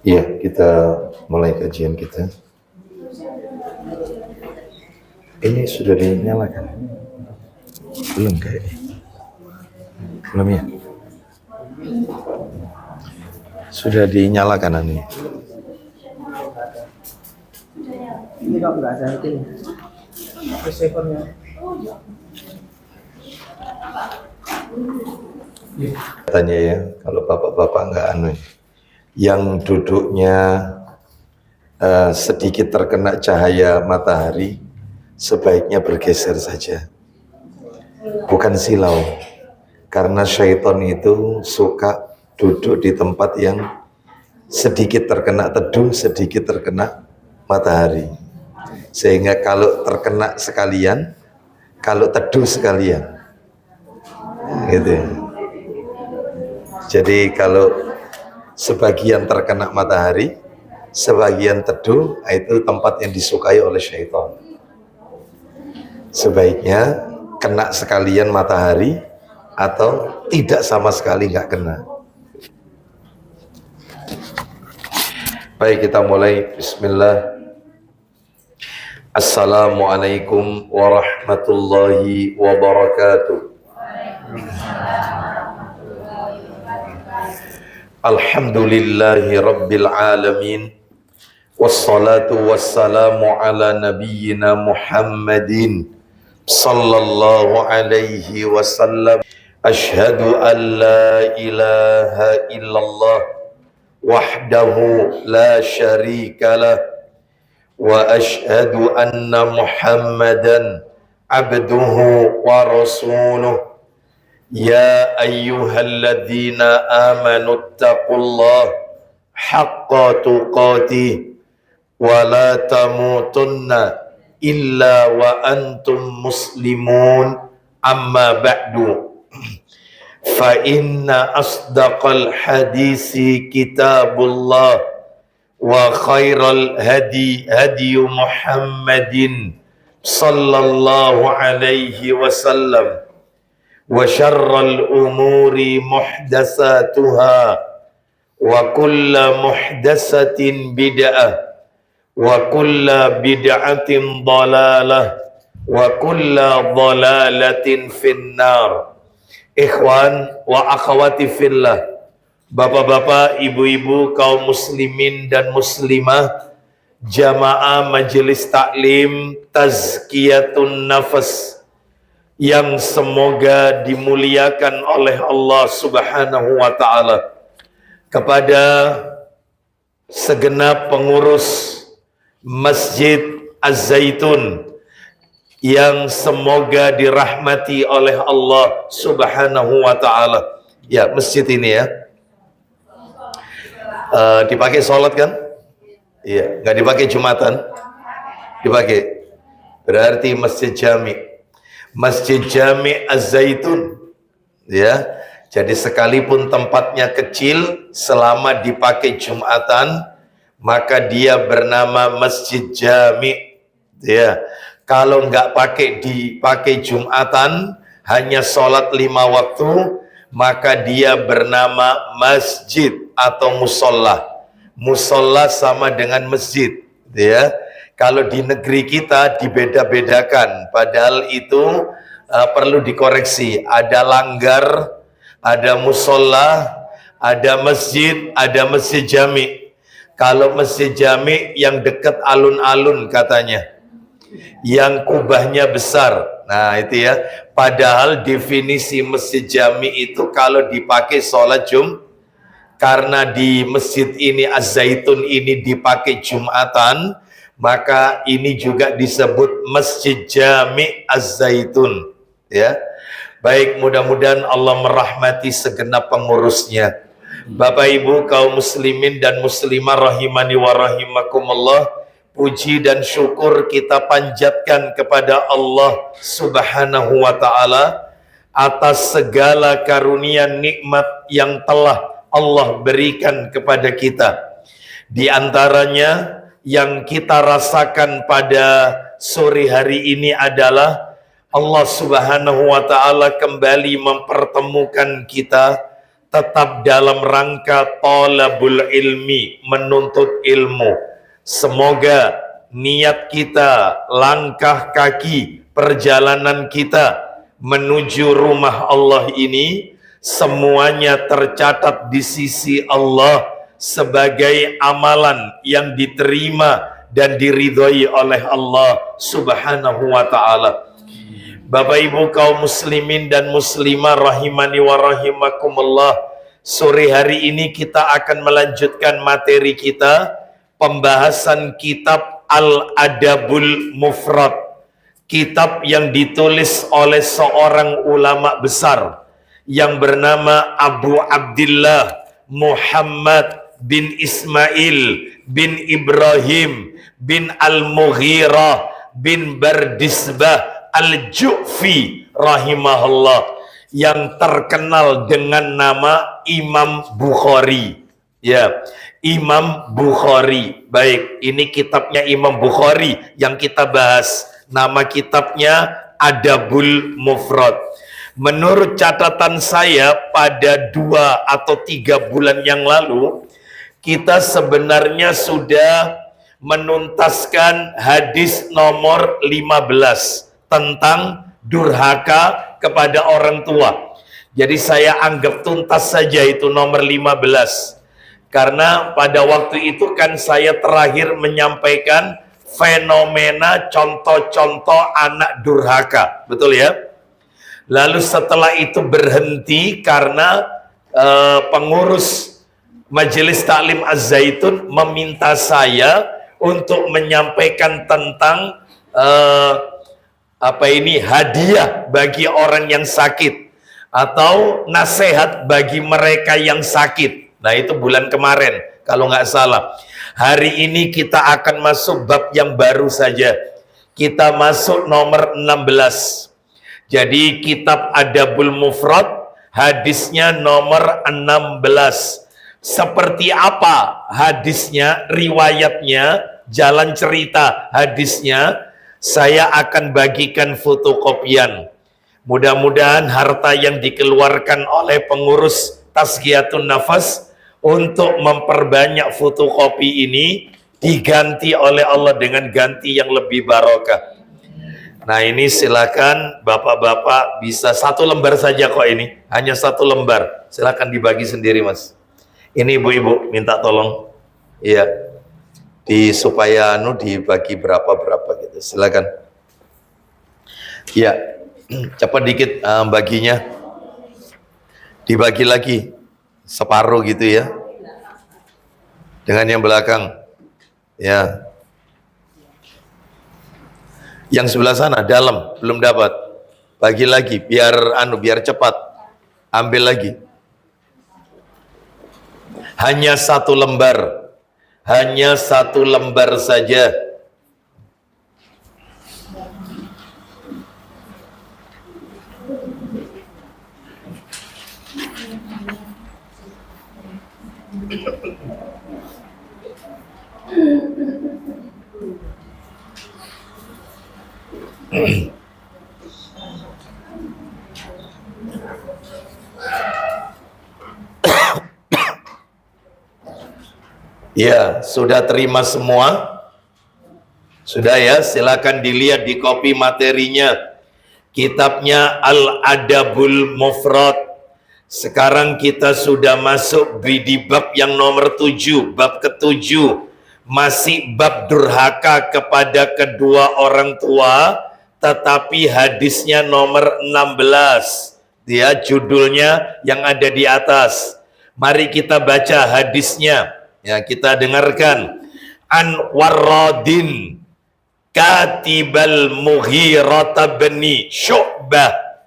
Iya, kita mulai kajian kita. Ini sudah dinyalakan? Belum kayaknya. Belum ya? Sudah dinyalakan ini. Ini kok nggak ada itu receivernya. Tanya ya, kalau bapak-bapak nggak yang duduknya sedikit terkena cahaya matahari, sebaiknya bergeser saja. Bukan silau, karena syaitan itu suka duduk di tempat yang sedikit terkena teduh, sedikit terkena matahari. Sehingga kalau terkena sekalian, kalau teduh sekalian. Gitu ya. Jadi kalau sebagian terkena matahari, sebagian teduh, itu tempat yang disukai oleh syaitan. Sebaiknya kena sekalian matahari atau tidak sama sekali nggak kena. Baik, kita mulai. Bismillah. Assalamualaikum warahmatullahi wabarakatuh. Alhamdulillahi rabbil alamin. Wassalatu wassalamu ala nabiyyina Muhammadin sallallahu alaihi wasallam. Ashhadu an la ilaha illallah wahdahu la syarika lah, wa ashhadu anna Muhammadan abduhu wa rasuluh. Ya ayyuhalladzina amanu taqullah haqqa tuqatih wa la tamutunna illa wa antum muslimun, amma ba'du. Fa inna asdaqal hadisi kitabullah wa khairal hadi Muhammadin sallallahu alaihi wasallam, wa syarral umuri muhdasatuha, wa kulla muhdasatin bid'ah, wa kulla bid'atin dalalah, wa kulla dalalatin finnar. Ikhwan wa akhwati fillah, bapak-bapak, ibu-ibu, kaum muslimin dan muslimah, jamaah majelis taklim tazkiyatun nafas yang semoga dimuliakan oleh Allah Subhanahu wa ta'ala, kepada segenap pengurus Masjid Az-Zaitun yang semoga dirahmati oleh Allah Subhanahu wa ta'ala. Ya, masjid ini ya dipakai sholat kan? Iya, nggak dipakai Jumatan? Dipakai. Berarti masjid jami. Masjid Jami Az-Zaitun, ya. Jadi sekalipun tempatnya kecil, selama dipakai Jumatan, maka dia bernama Masjid Jami, ya. Kalau nggak dipakai Jumatan, hanya sholat 5 waktu, maka dia bernama masjid atau musolla. Musolla sama dengan masjid, ya. Kalau di negeri kita dibeda-bedakan, padahal itu perlu dikoreksi. Ada langgar, ada musolla, ada masjid jami. Kalau masjid jami yang dekat alun-alun katanya, yang kubahnya besar. Nah itu ya, padahal definisi masjid jami itu kalau dipakai sholat karena di masjid ini Az-Zaitun ini dipakai Jumatan, maka ini juga disebut Masjid Jami Az-Zaitun, ya. Baik, mudah-mudahan Allah merahmati segenap pengurusnya. Bapak Ibu kaum muslimin dan muslimah rahimani wa rahimakumullah, puji dan syukur kita panjatkan kepada Allah Subhanahu wa taala atas segala karunia nikmat yang telah Allah berikan kepada kita. Di antaranya yang kita rasakan pada sore hari ini adalah Allah Subhanahu wa taala kembali mempertemukan kita tetap dalam rangka talabul ilmi, menuntut ilmu. Semoga niat kita, langkah kaki, perjalanan kita menuju rumah Allah ini semuanya tercatat di sisi Allah sebagai amalan yang diterima dan diridhoi oleh Allah Subhanahu wa taala. Bapak Ibu kaum muslimin dan muslimah rahimani wa rahimakumullah, sore hari ini kita akan melanjutkan materi kita, pembahasan kitab Al-Adabul Mufrad, kitab yang ditulis oleh seorang ulama besar yang bernama Abu Abdillah Muhammad bin Ismail bin Ibrahim bin Al-Mughirah bin Bardisbah Al-Ju'fi rahimahullah, yang terkenal dengan nama Imam Bukhari. Ya, Imam Bukhari. Baik, ini kitabnya Imam Bukhari yang kita bahas. Nama kitabnya Adabul Mufrad. Menurut catatan saya pada 2 atau 3 bulan yang lalu, kita sebenarnya sudah menuntaskan hadis nomor 15 tentang durhaka kepada orang tua. Jadi saya anggap tuntas saja itu nomor 15. Karena pada waktu itu kan saya terakhir menyampaikan fenomena contoh-contoh anak durhaka. Betul ya? Lalu setelah itu berhenti karena pengurus Majelis Taklim Az-Zaitun meminta saya untuk menyampaikan tentang hadiah bagi orang yang sakit atau nasihat bagi mereka yang sakit. Nah, itu bulan kemarin kalau nggak salah. Hari ini kita akan masuk bab yang baru saja. Kita masuk nomor 16. Jadi kitab Adabul Mufrad hadisnya nomor 16. Seperti apa hadisnya, riwayatnya, jalan cerita hadisnya, saya akan bagikan fotokopian. Mudah-mudahan harta yang dikeluarkan oleh pengurus Tazkiyatun Nafas untuk memperbanyak fotokopi ini diganti oleh Allah dengan ganti yang lebih barokah. Nah, ini silakan bapak-bapak, bisa 1 lembar saja kok ini, hanya 1 lembar. Silakan dibagi sendiri, Mas. Ini ibu-ibu minta tolong, iya, supaya dibagi berapa gitu. Silakan. Ya, cepat dikit baginya. Dibagi lagi separuh gitu ya. Dengan yang belakang. Ya. Yang sebelah sana dalam belum dapat. Bagi lagi biar biar cepat. Ambil lagi. Hanya 1 lembar. Hanya 1 lembar saja. Ya, sudah terima semua? Sudah ya, silakan dilihat di kopi materinya. Kitabnya Al-Adabul Mufrad. Sekarang kita sudah masuk di bab yang nomor 7, bab ke-7. Masih bab durhaka kepada kedua orang tua, tetapi hadisnya nomor 16. Dia judulnya yang ada di atas. Mari kita baca hadisnya. Ya, kita dengarkan. An Warradin Katibal Mughirah bin Syu'bah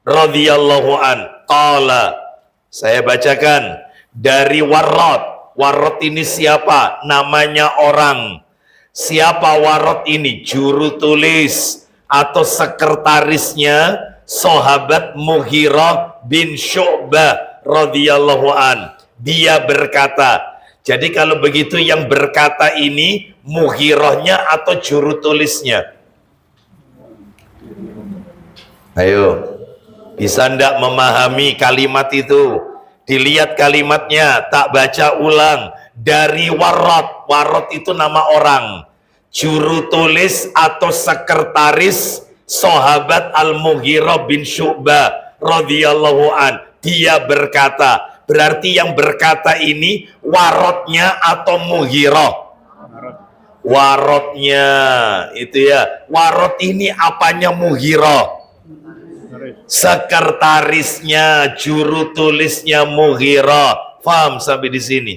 radhiyallahu an qala, saya bacakan dari Warrad. Warrad ini siapa? Namanya orang. Siapa Warrad ini? Juru tulis atau sekretarisnya sahabat Mughirah bin Syu'bah radhiyallahu an. Dia berkata, jadi kalau begitu yang berkata ini Mughirahnya atau juru tulisnya? Ayo, bisa ndak memahami kalimat itu? Dilihat kalimatnya, tak baca ulang. Dari Warrad. Warrad itu nama orang. Juru tulis atau sekretaris sahabat Al-Mughirah bin Syu'bah radhiyallahu an. Dia berkata, berarti yang berkata ini Waradnya atau Mughirah? Waradnya, itu ya. Warad ini apanya Mughirah? Sekretarisnya, juru tulisnya Mughirah. Faham sampai di sini?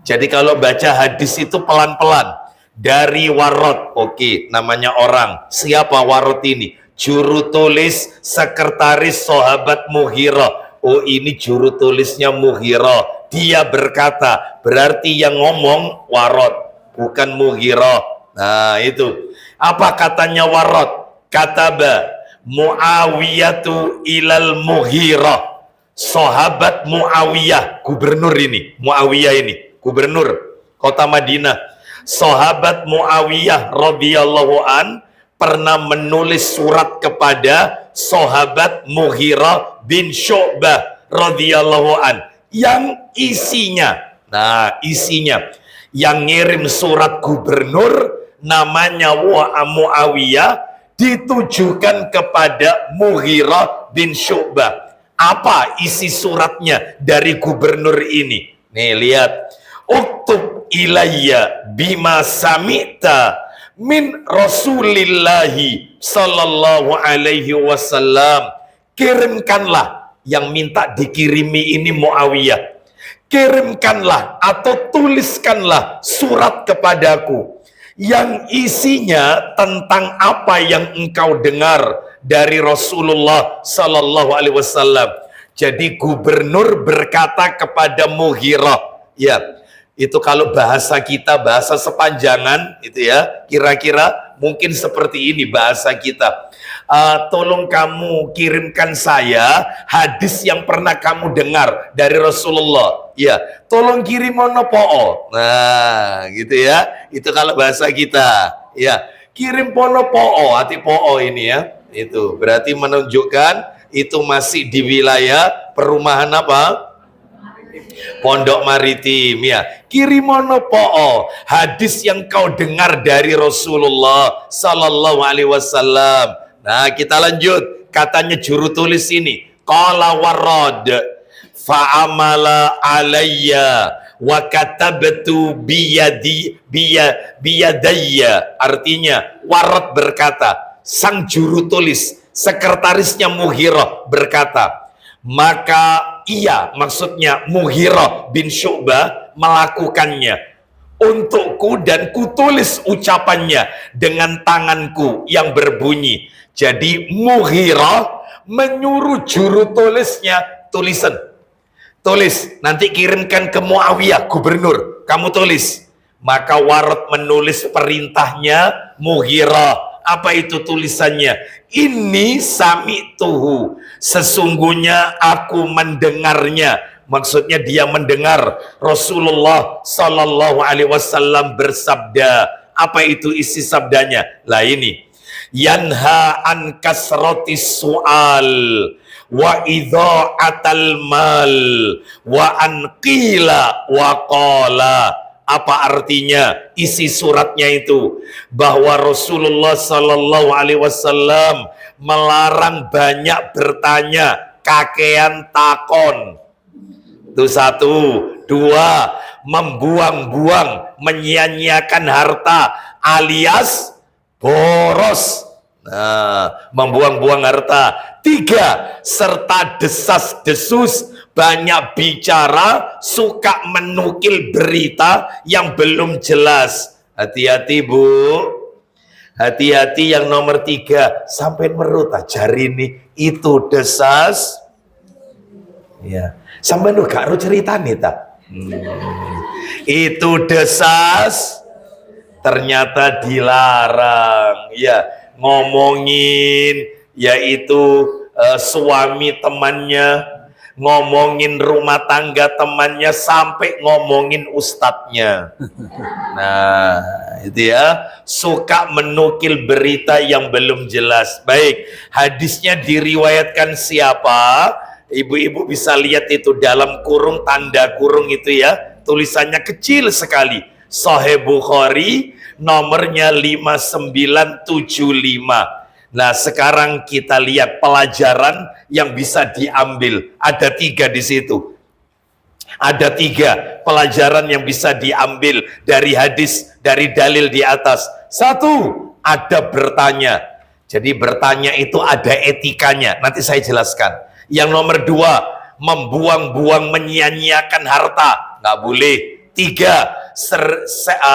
Jadi kalau baca hadis itu pelan-pelan. Dari Warad, oke, namanya orang. Siapa Warad ini? Juru tulis, sekretaris sahabat Mughirah. Oh, ini juru tulisnya Mughirah. Dia berkata, berarti yang ngomong Warad, bukan Mughirah. Nah, itu. Apa katanya Warad? Kataba Muawiyatu ilal Mughirah. Sahabat Muawiyah, gubernur ini. Muawiyah ini, gubernur kota Madinah. Sahabat Muawiyah radhiyallahu an pernah menulis surat kepada sahabat Mughirah bin Syu'bah radhiyallahu an yang isinya, nah isinya, yang ngirim surat gubernur namanya Muawiyah ditujukan kepada Mughirah bin Syu'bah. Apa isi suratnya dari gubernur ini? Nih lihat, uktub ilayya bima sami'ta min Rasulillahi sallallahu alaihi wasallam. Kirimkanlah, yang minta dikirimi ini Muawiyah. Kirimkanlah atau tuliskanlah surat kepadaku yang isinya tentang apa yang engkau dengar dari Rasulullah sallallahu alaihi wasallam. Jadi gubernur berkata kepada Mughirah, ya, itu kalau bahasa kita, bahasa sepanjangan itu ya, kira-kira mungkin seperti ini bahasa kita. Tolong kamu kirimkan saya hadis yang pernah kamu dengar dari Rasulullah. Ya, tolong kirim pono. Nah, gitu ya. Itu kalau bahasa kita. Ya, kirim pono hati po'o ini ya. Itu berarti menunjukkan itu masih di wilayah perumahan apa? Pondok Maritim ya. Kirimono po'o, hadis yang kau dengar dari Rasulullah sallallahu alaihi wasallam. Nah, kita lanjut. Katanya juru tulis ini, qala Warrad fa'amala alayya wa katabtu biyadayya. Artinya Warrad berkata, sang juru tulis, sekretarisnya Mughirah berkata, maka ia, maksudnya Mughirah bin Syu'bah, melakukannya untukku dan kutulis ucapannya dengan tanganku yang berbunyi. Jadi Mughirah menyuruh juru tulisnya, tulis, nanti kirimkan ke Muawiyah, gubernur, kamu tulis. Maka Warad menulis perintahnya Mughirah. Apa itu tulisannya? Ini sami'tuhu, sesungguhnya aku mendengarnya. Maksudnya dia mendengar Rasulullah sallallahu alaihi wasallam bersabda. Apa itu isi sabdanya? Lah ini, yanha an kasratis su'al wa idha'atal mal wa an qila wa qala. Apa artinya isi suratnya itu? Bahwa Rasulullah sallallahu alaihi wasallam melarang banyak bertanya, kakean takon. Itu satu. Dua, membuang-buang, menyia-nyiakan harta alias boros. Nah, membuang-buang harta. Tiga, serta desas-desus, banyak bicara, suka menukil berita yang belum jelas. Hati-hati, Bu. Hati-hati yang nomor 3, sampai merut jari ini itu desas. Ya, sampai lu gak ro ceritane ta. Itu desas ternyata dilarang. Ya, ngomongin yaitu suami temannya, ngomongin rumah tangga temannya, sampai ngomongin ustadznya. Nah, itu ya, suka menukil berita yang belum jelas. Baik, hadisnya diriwayatkan siapa? Ibu-ibu bisa lihat itu dalam kurung, tanda kurung itu ya, tulisannya kecil sekali. Sahih Bukhari, nomornya 5975. Nah, sekarang kita lihat pelajaran yang bisa diambil. Ada 3 di situ. Ada 3 pelajaran yang bisa diambil dari hadis, dari dalil di atas. 1, ada bertanya. Jadi bertanya itu ada etikanya. Nanti saya jelaskan. Yang nomor 2, membuang-buang, menyia-nyiakan harta. Nggak boleh. 3,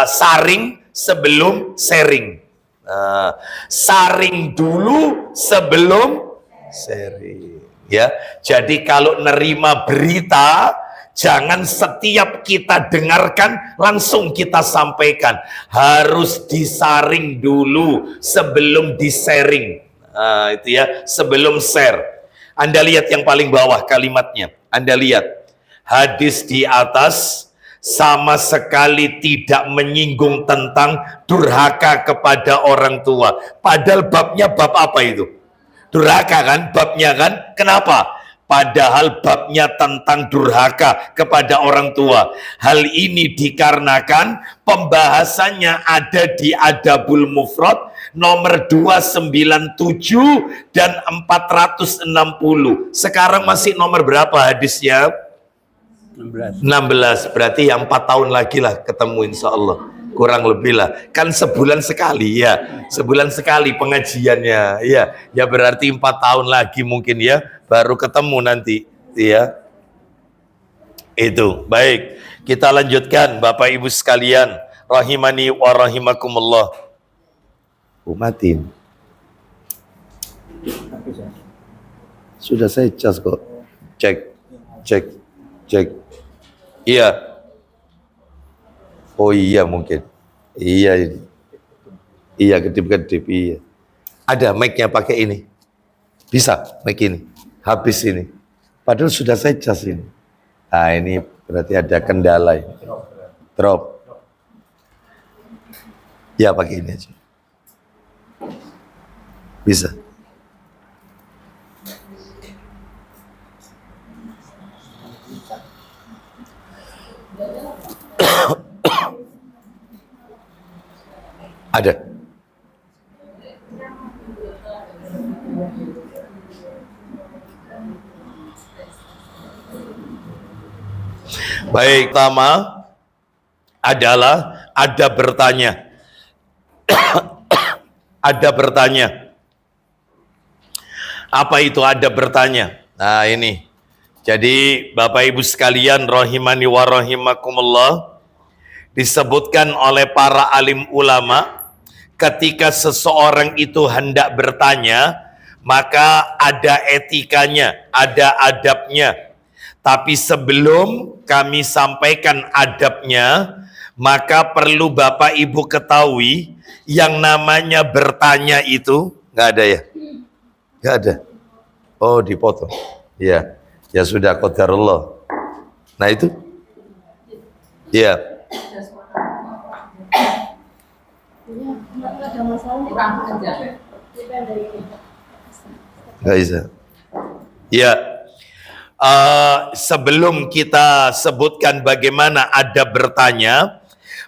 saring sebelum sharing. Nah, saring dulu sebelum sharing. Ya, jadi kalau nerima berita, jangan setiap kita dengarkan langsung kita sampaikan. Harus disaring dulu sebelum di-sharing. Nah, itu ya, sebelum share. Anda lihat yang paling bawah kalimatnya. Anda lihat. Hadis di atas sama sekali tidak menyinggung tentang durhaka kepada orang tua. Padahal babnya bab apa itu? Durhaka kan? Babnya kan? Kenapa? Padahal babnya tentang durhaka kepada orang tua. Hal ini dikarenakan pembahasannya ada di Adabul Mufrad nomor 297 dan 460. Sekarang masih nomor berapa hadisnya? 16. Berarti yang 4 tahun lagi lah ketemu insya Allah. Kurang lebih lah. Kan sebulan sekali ya. Sebulan sekali pengajiannya. Ya, ya berarti 4 tahun lagi mungkin ya. Baru ketemu nanti. Ya. Itu. Baik. Kita lanjutkan Bapak Ibu sekalian. Rahimani wa rahimakumullah. Umatin. Sudah saya cas kok. Cek. Cek. Cek. Iya. Oh iya mungkin. Iya ini. Iya kedip-kedip iya. Ada mic-nya pakai ini. Bisa mic ini. Habis ini. Padahal sudah saya cas ini. Nah ini berarti ada kendala ini. Drop. Ya pakai ini aja. Bisa. Ada. Baik, pertama adalah ada bertanya. Ada bertanya. Apa itu ada bertanya? Nah ini. Jadi Bapak Ibu sekalian rahimani wa rahimakumullah, disebutkan oleh para alim ulama, ketika seseorang itu hendak bertanya, maka ada etikanya, ada adabnya. Tapi sebelum kami sampaikan adabnya, maka perlu Bapak Ibu ketahui, yang namanya bertanya itu, nggak ada ya? Nggak ada. Oh, dipotong. Ya, ya sudah, qadarullah. Nah itu, ya. Nggak bisa. Ya, sebelum kita sebutkan bagaimana ada bertanya,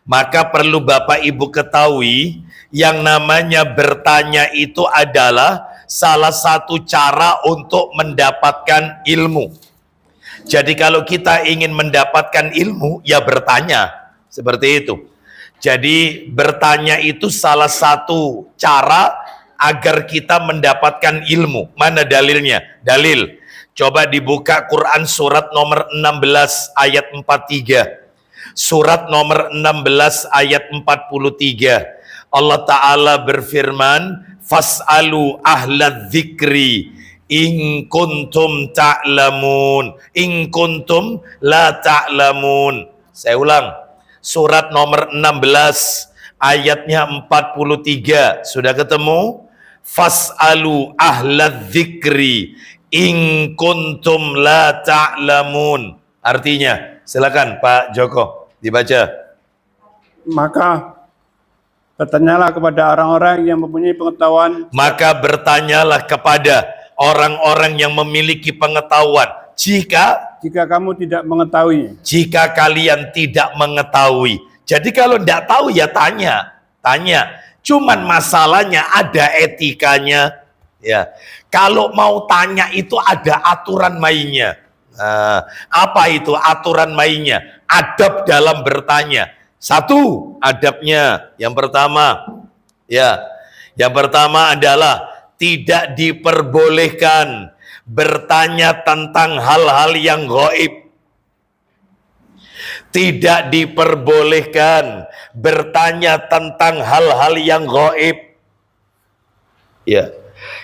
maka perlu Bapak Ibu ketahui, yang namanya bertanya itu adalah salah satu cara untuk mendapatkan ilmu. Jadi kalau kita ingin mendapatkan ilmu, ya bertanya. Seperti itu. Jadi bertanya itu salah satu cara agar kita mendapatkan ilmu. Mana dalilnya? Dalil. Coba dibuka Quran surat nomor 16 ayat 43. Surat nomor 16 ayat 43. Allah Ta'ala berfirman, fas'alu ahla dzikri in kuntum ta'lamun, in kuntum la ta'lamun. Saya ulang, surat nomor 16 ayatnya 43. Sudah ketemu? Fas'alu ahla dzikri in kuntum la ta'lamun. Artinya, silakan Pak Joko dibaca. Maka bertanyalah kepada orang-orang yang mempunyai pengetahuan. Maka bertanyalah kepada orang-orang yang memiliki pengetahuan. Jika kamu tidak mengetahui. Jika kalian tidak mengetahui. Jadi kalau tidak tahu ya tanya. Cuman masalahnya ada etikanya. Ya. Kalau mau tanya itu ada aturan mainnya. Nah, apa itu aturan mainnya? Adab dalam bertanya. Satu, adabnya. Yang pertama adalah tidak diperbolehkan bertanya tentang hal-hal yang gaib. Tidak diperbolehkan bertanya tentang hal-hal yang gaib. Ya.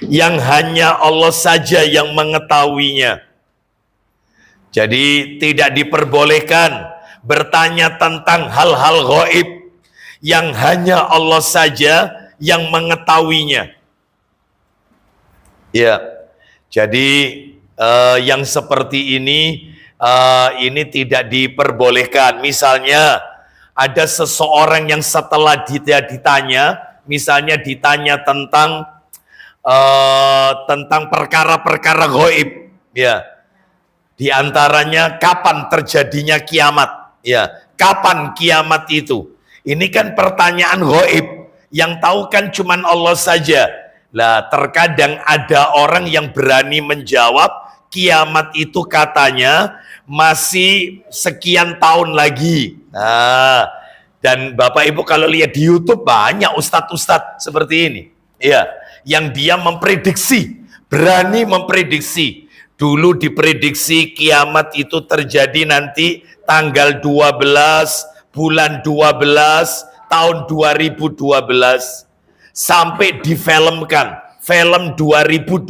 Yang hanya Allah saja yang mengetahuinya. Jadi tidak diperbolehkan bertanya tentang hal-hal gaib yang hanya Allah saja yang mengetahuinya. Ya, jadi yang seperti ini tidak diperbolehkan. Misalnya ada seseorang yang setelah ditanya, misalnya ditanya tentang perkara-perkara gaib, ya. Di antaranya kapan terjadinya kiamat. Ya, kapan kiamat itu? Ini kan pertanyaan gaib, yang tahu kan cuman Allah saja. Lah, terkadang ada orang yang berani menjawab kiamat itu katanya masih sekian tahun lagi. Nah, dan Bapak Ibu kalau lihat di YouTube banyak ustadz-ustadz seperti ini. Ya, yang dia memprediksi, berani memprediksi. Dulu diprediksi kiamat itu terjadi nanti tanggal 12 bulan 12 tahun 2012 sampai difilmkan film 2012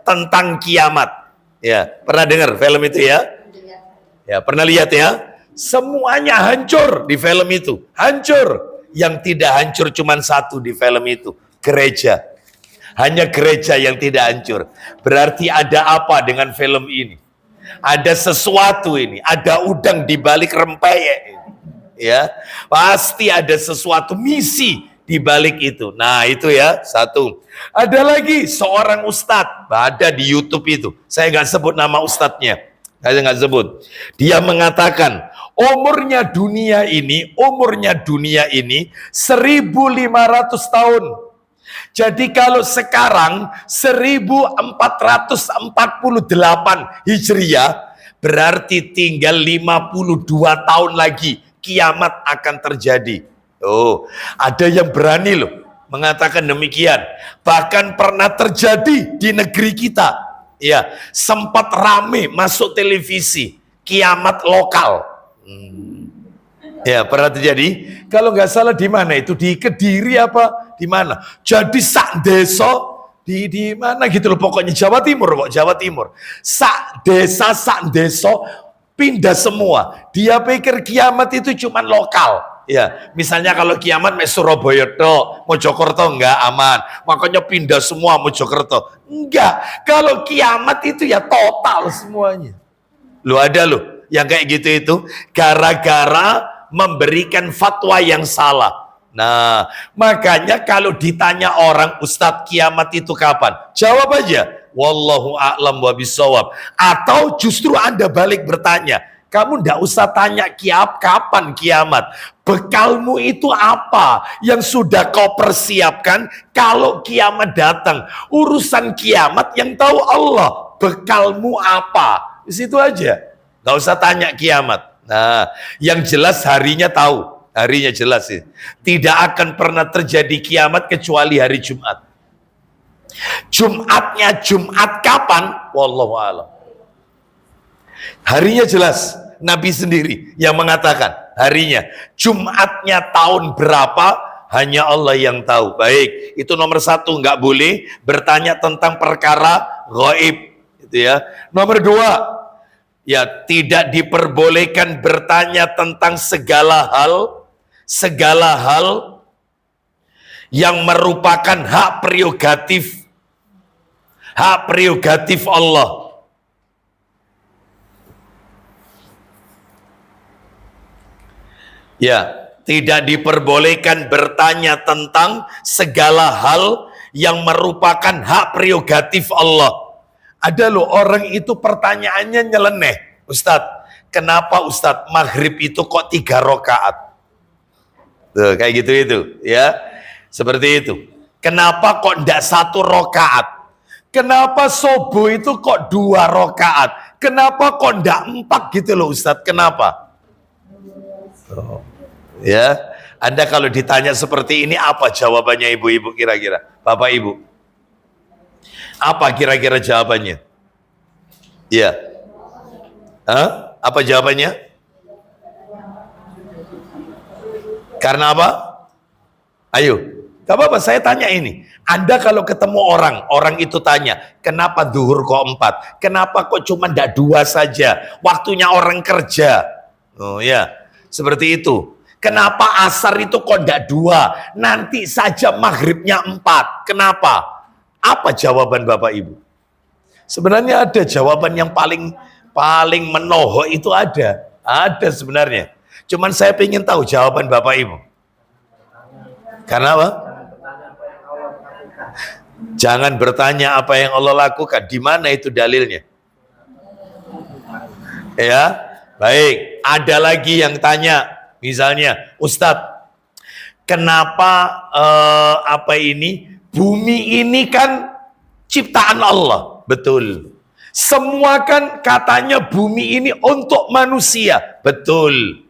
tentang kiamat. Ya, pernah dengar film itu ya? Ya, pernah lihat ya? Semuanya hancur di film itu. Hancur. Yang tidak hancur cuma satu di film itu, gereja. Hanya gereja yang tidak hancur. Berarti ada apa dengan film ini? Ada sesuatu ini, ada udang di balik rempeyek. Ya, pasti ada sesuatu misi di balik itu. Nah, itu ya, satu. Ada lagi seorang ustadz, ada di YouTube itu. Saya nggak sebut nama ustadznya. Saya nggak sebut. Dia mengatakan, umurnya dunia ini 1.500 tahun. Jadi kalau sekarang 1448 Hijriah, berarti tinggal 52 tahun lagi kiamat akan terjadi. Oh, ada yang berani loh mengatakan demikian. Bahkan pernah terjadi di negeri kita. Ya, sempat rame masuk televisi kiamat lokal. Ya, pernah terjadi. Kalau nggak salah di mana itu, di Kediri apa di mana? Jadi sak desa di mana gitu loh, pokoknya Jawa Timur kok, Jawa Timur. Sak desa pindah semua. Dia pikir kiamat itu cuma lokal. Ya, misalnya kalau kiamat di Surabaya tok, Mojokerto enggak aman. Makanya pindah semua Mojokerto. Enggak. Kalau kiamat itu ya total semuanya. Lu ada loh yang kayak gitu itu gara-gara memberikan fatwa yang salah. Nah, makanya kalau ditanya orang, Ustadz kiamat itu kapan? Jawab aja, wallahu a'lam wa bishawab. Atau justru Anda balik bertanya, kamu ndak usah tanya kapan kiamat. Bekalmu itu apa yang sudah kau persiapkan kalau kiamat datang? Urusan kiamat yang tahu Allah. Bekalmu apa? Di situ aja. Nggak usah tanya kiamat. Nah, yang jelas harinya tahu. Harinya jelas sih. Tidak akan pernah terjadi kiamat kecuali hari Jumat. Jumatnya Jumat kapan? Wallahu a'lam. Harinya jelas. Nabi sendiri yang mengatakan harinya. Jumatnya tahun berapa? Hanya Allah yang tahu. Baik, itu nomor satu, nggak boleh bertanya tentang perkara gaib, gitu ya. Nomor dua, ya tidak diperbolehkan bertanya tentang segala hal yang merupakan hak prerogatif Allah. Ya, tidak diperbolehkan bertanya tentang segala hal yang merupakan hak prerogatif Allah. Ada loh orang itu pertanyaannya nyeleneh. Ustadz, kenapa Ustadz maghrib itu kok 3 rakaat? Tuh, kayak gitu itu, ya. Seperti itu. Kenapa kok ndak 1 rakaat? Kenapa subuh itu kok 2 rakaat? Kenapa kok ndak 4 gitu loh Ustadz? Kenapa? Ya, Anda kalau ditanya seperti ini apa jawabannya ibu-ibu kira-kira? Bapak Ibu, apa kira-kira jawabannya? Ya, apa jawabannya? Karena apa? Ayo, gak apa-apa saya tanya ini. Anda kalau ketemu orang itu tanya, kenapa duhur kok 4? Kenapa kok cuma ndak 2 saja? Waktunya orang kerja. Oh ya, seperti itu. Kenapa asar itu kok ndak 2? Nanti saja maghribnya 4. Kenapa? Apa jawaban Bapak Ibu? Sebenarnya ada jawaban yang paling menohok itu ada. Ada sebenarnya. Cuman saya ingin tahu jawaban Bapak Ibu. Karena apa? Jangan bertanya apa yang Allah lakukan. Di mana itu dalilnya? Ya, baik. Ada lagi yang tanya. Misalnya, Ustadz, kenapa bumi ini kan ciptaan Allah? Betul. Semua kan katanya bumi ini untuk manusia. Betul.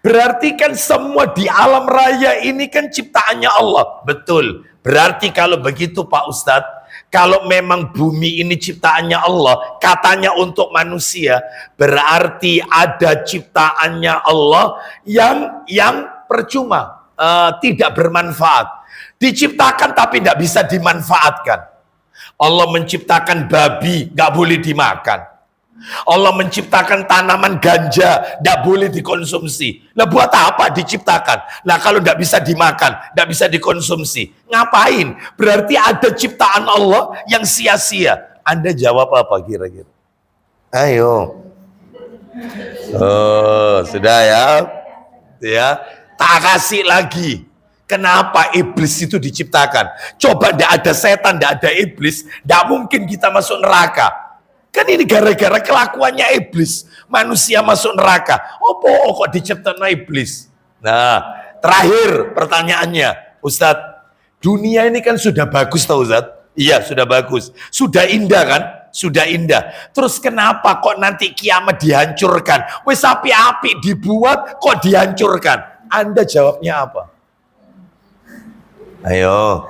Berarti kan semua di alam raya ini kan ciptaannya Allah. Betul. Berarti kalau begitu Pak Ustadz, kalau memang bumi ini ciptaannya Allah, katanya untuk manusia, berarti ada ciptaannya Allah yang percuma, tidak bermanfaat. Diciptakan tapi tidak bisa dimanfaatkan. Allah menciptakan babi, nggak boleh dimakan. Allah menciptakan tanaman ganja, tidak boleh dikonsumsi. Lah buat apa diciptakan? Nah kalau tidak bisa dimakan, tidak bisa dikonsumsi, ngapain? Berarti ada ciptaan Allah yang sia-sia. Anda jawab apa kira-kira? Ayo. Oh, sudah ya. Ya, tak kasih lagi. Kenapa iblis itu diciptakan? Coba tidak ada setan, tidak ada iblis, tidak mungkin kita masuk neraka. Kan ini gara-gara kelakuannya iblis. Manusia masuk neraka. Kok diciptakan iblis? Nah, terakhir pertanyaannya. Ustadz, dunia ini kan sudah bagus tau Ustadz? Iya, sudah bagus. Sudah indah kan? Sudah indah. Terus kenapa kok nanti kiamat dihancurkan? Wes api-api dibuat kok dihancurkan? Anda jawabnya apa? Ayo.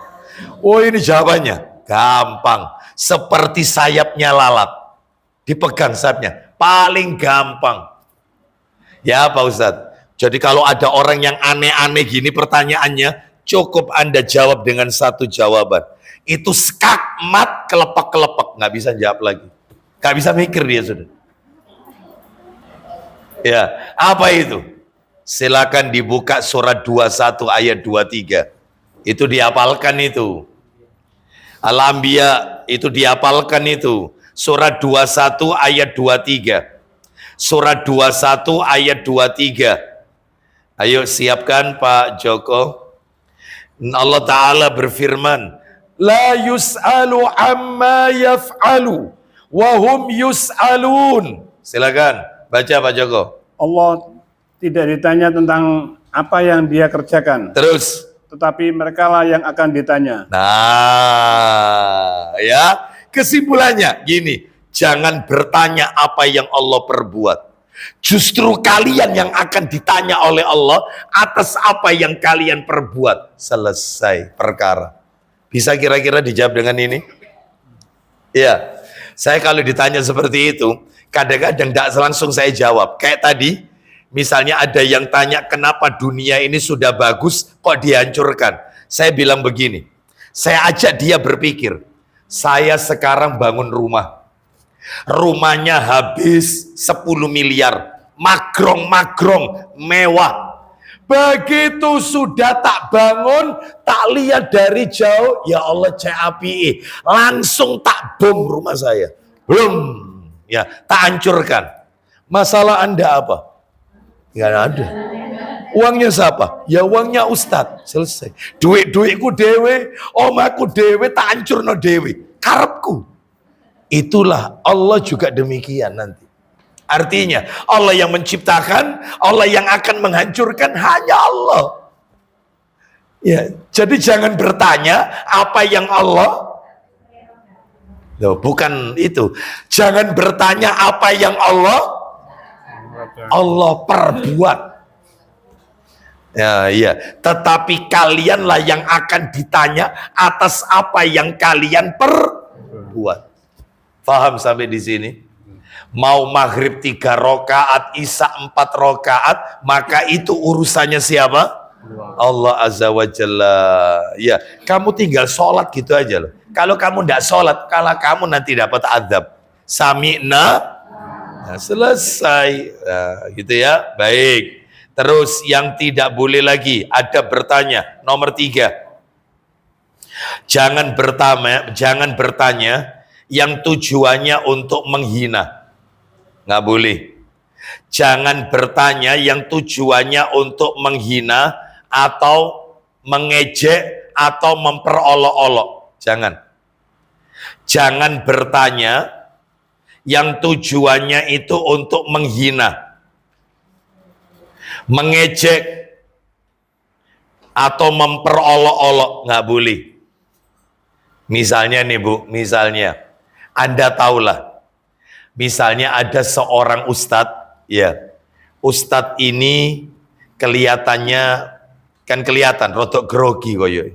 Oh ini jawabannya. Gampang. Seperti sayapnya lalat. Dipegang sayapnya, paling gampang. Ya Pak Ustadz. Jadi kalau ada orang yang aneh-aneh gini pertanyaannya, cukup Anda jawab dengan satu jawaban. Itu skakmat kelepek-kelepek, nggak bisa jawab lagi, nggak bisa mikir dia sudah. Ya, apa itu? Silakan dibuka surat 21 ayat 23. Itu dihafalkan itu. Al-Anbiya itu dihafalkan itu. Surat 21 ayat 23. Surat 21 ayat 23. Ayo siapkan Pak Joko. Allah Ta'ala berfirman, La yus'alu amma yaf'alu wahum yus'alun. Silakan baca Pak Joko. Allah tidak ditanya tentang apa yang dia kerjakan. Terus. Tetapi merekalah yang akan ditanya. Nah, ya. Kesimpulannya gini, jangan bertanya apa yang Allah perbuat. Justru kalian yang akan ditanya oleh Allah atas apa yang kalian perbuat. Selesai perkara. Bisa kira-kira dijawab dengan ini? Ya, saya kalau ditanya seperti itu, kadang-kadang tidak langsung saya jawab. Kayak tadi, Misalnya ada yang tanya kenapa dunia ini sudah bagus kok dihancurkan. Saya bilang begini, saya ajak dia berpikir, saya sekarang bangun rumah. Rumahnya habis 10 miliar, magrong-magrong, mewah. Begitu sudah tak bangun, tak lihat dari jauh, ya Allah CAPI, langsung tak bom rumah saya. Belum, ya tak hancurkan. Masalah Anda apa? Nggak ada. Uangnya siapa? Ya uangnya Ustadz. Selesai. Duit-duitku dewe, omaku dewe, tak hancur no dewe. Karepku. Itulah Allah juga demikian nanti. Artinya Allah yang menciptakan, Allah yang akan menghancurkan, hanya Allah. Ya, jadi jangan bertanya apa yang Allah. Loh, bukan itu. Jangan bertanya apa yang Allah perbuat. Ya, iya. Tetapi kalianlah yang akan ditanya atas apa yang kalian perbuat. Paham sampai di sini? Mau maghrib 3 rakaat, isya 4 rakaat, maka itu urusannya siapa? Allah Azza wa Jalla. Ya, kamu tinggal sholat gitu aja loh. Kalau kamu tidak sholat, kalau kamu nanti dapat azab. Sami'na, nah, selesai. Nah, gitu ya. Baik. Terus yang tidak boleh lagi ada bertanya. Nomor 3. Jangan bertanya yang tujuannya untuk menghina. Nggak boleh. Jangan bertanya yang tujuannya untuk menghina atau mengejek atau memperolok-olok. Jangan bertanya yang tujuannya itu untuk menghina, mengejek atau memperolok-olok. Nggak boleh. Misalnya nih Bu, misalnya Anda tahulah, misalnya ada seorang ustadz, ya, ustadz ini kelihatannya, kan kelihatan rotok grogi koyo,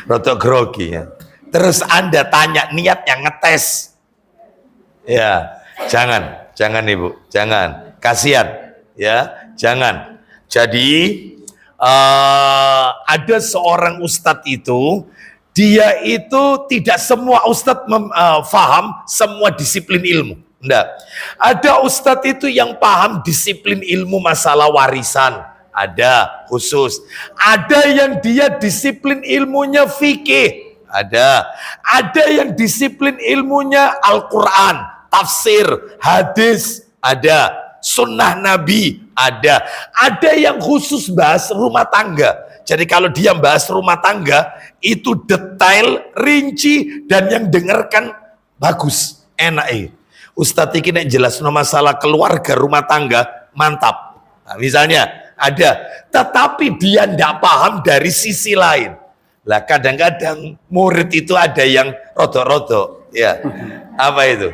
rotok grogi ya. Terus Anda tanya niatnya ngetes, ya, jangan Ibu, jangan, kasihan, ya, jangan. Jadi ada seorang ustadz itu, dia itu tidak semua ustadz faham semua disiplin ilmu. Enggak. Ada ustadz itu yang paham disiplin ilmu masalah warisan. Ada khusus. Ada yang dia disiplin ilmunya fikih. Ada yang disiplin ilmunya Al-Quran, tafsir, hadis, ada sunnah Nabi, ada yang khusus bahas rumah tangga. Jadi kalau dia bahas rumah tangga itu detail, rinci, dan yang dengarkan bagus, enak. Ustadz ini jelas masalah keluarga rumah tangga mantap. Nah, misalnya ada, tetapi dia tidak paham dari sisi lain. Lah kadang-kadang murid itu ada yang rodok-rodok, ya. Apa itu?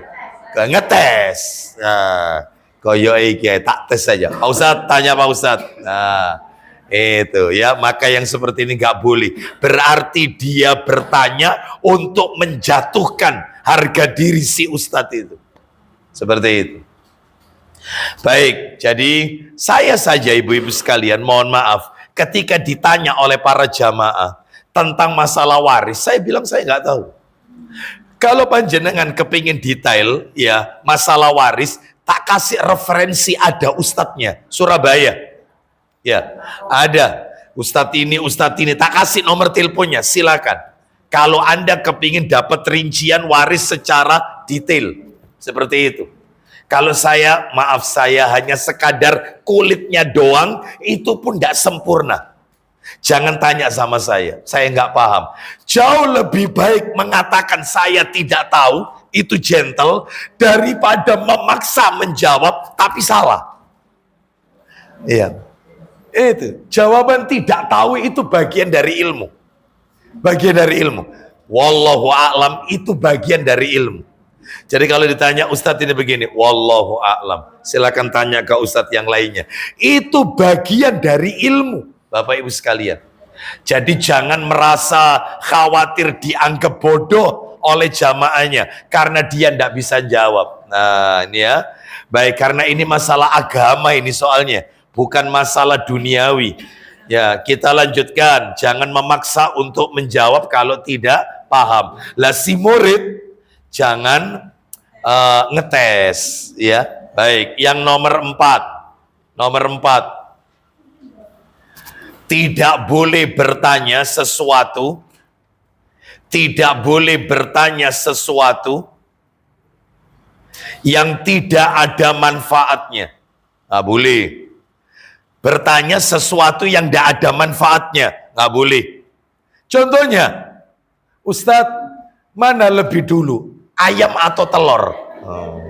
Ngetes. Nah, koyo iki tak tes saja. Pak Ustadz, tanya Pak Ustadz. Nah, itu ya, maka yang seperti ini nggak boleh. Berarti dia bertanya untuk menjatuhkan harga diri si Ustadz itu. Seperti itu. Baik, jadi saya saja ibu-ibu sekalian, mohon maaf, ketika ditanya oleh para jamaah tentang masalah waris, saya bilang saya nggak tahu. Kalau panjenengan kepingin detail, ya masalah waris, tak kasih referensi, ada ustadznya, Surabaya, ya ada ustadz ini, tak kasih nomor teleponnya, silakan. Kalau Anda kepingin dapat rincian waris secara detail, seperti itu. Kalau saya, maaf, saya hanya sekadar kulitnya doang, itu pun tidak sempurna. Jangan tanya sama saya nggak paham. Jauh lebih baik mengatakan saya tidak tahu, itu gentle, daripada memaksa menjawab tapi salah. Iya, itu jawaban tidak tahu itu bagian dari ilmu. Bagian dari ilmu. Wallahu a'lam itu bagian dari ilmu. Jadi kalau ditanya Ustadz ini begini, wallahu a'lam, silakan tanya ke Ustadz yang lainnya. Itu bagian dari ilmu. Bapak Ibu sekalian, jadi jangan merasa khawatir dianggap bodoh oleh jamaahnya karena dia tidak bisa jawab. Nah, ini ya. Baik, karena ini masalah agama ini soalnya, bukan masalah duniawi. Ya, kita lanjutkan. Jangan memaksa untuk menjawab kalau tidak paham. Lah si murid jangan ngetes, ya. Baik, yang nomor 4. Nomor 4. Tidak boleh bertanya sesuatu. Tidak boleh bertanya sesuatu yang tidak ada manfaatnya. Nggak boleh. Bertanya sesuatu yang tidak ada manfaatnya. Nggak boleh. Contohnya, Ustadz, mana lebih dulu? Ayam atau telur? Oh.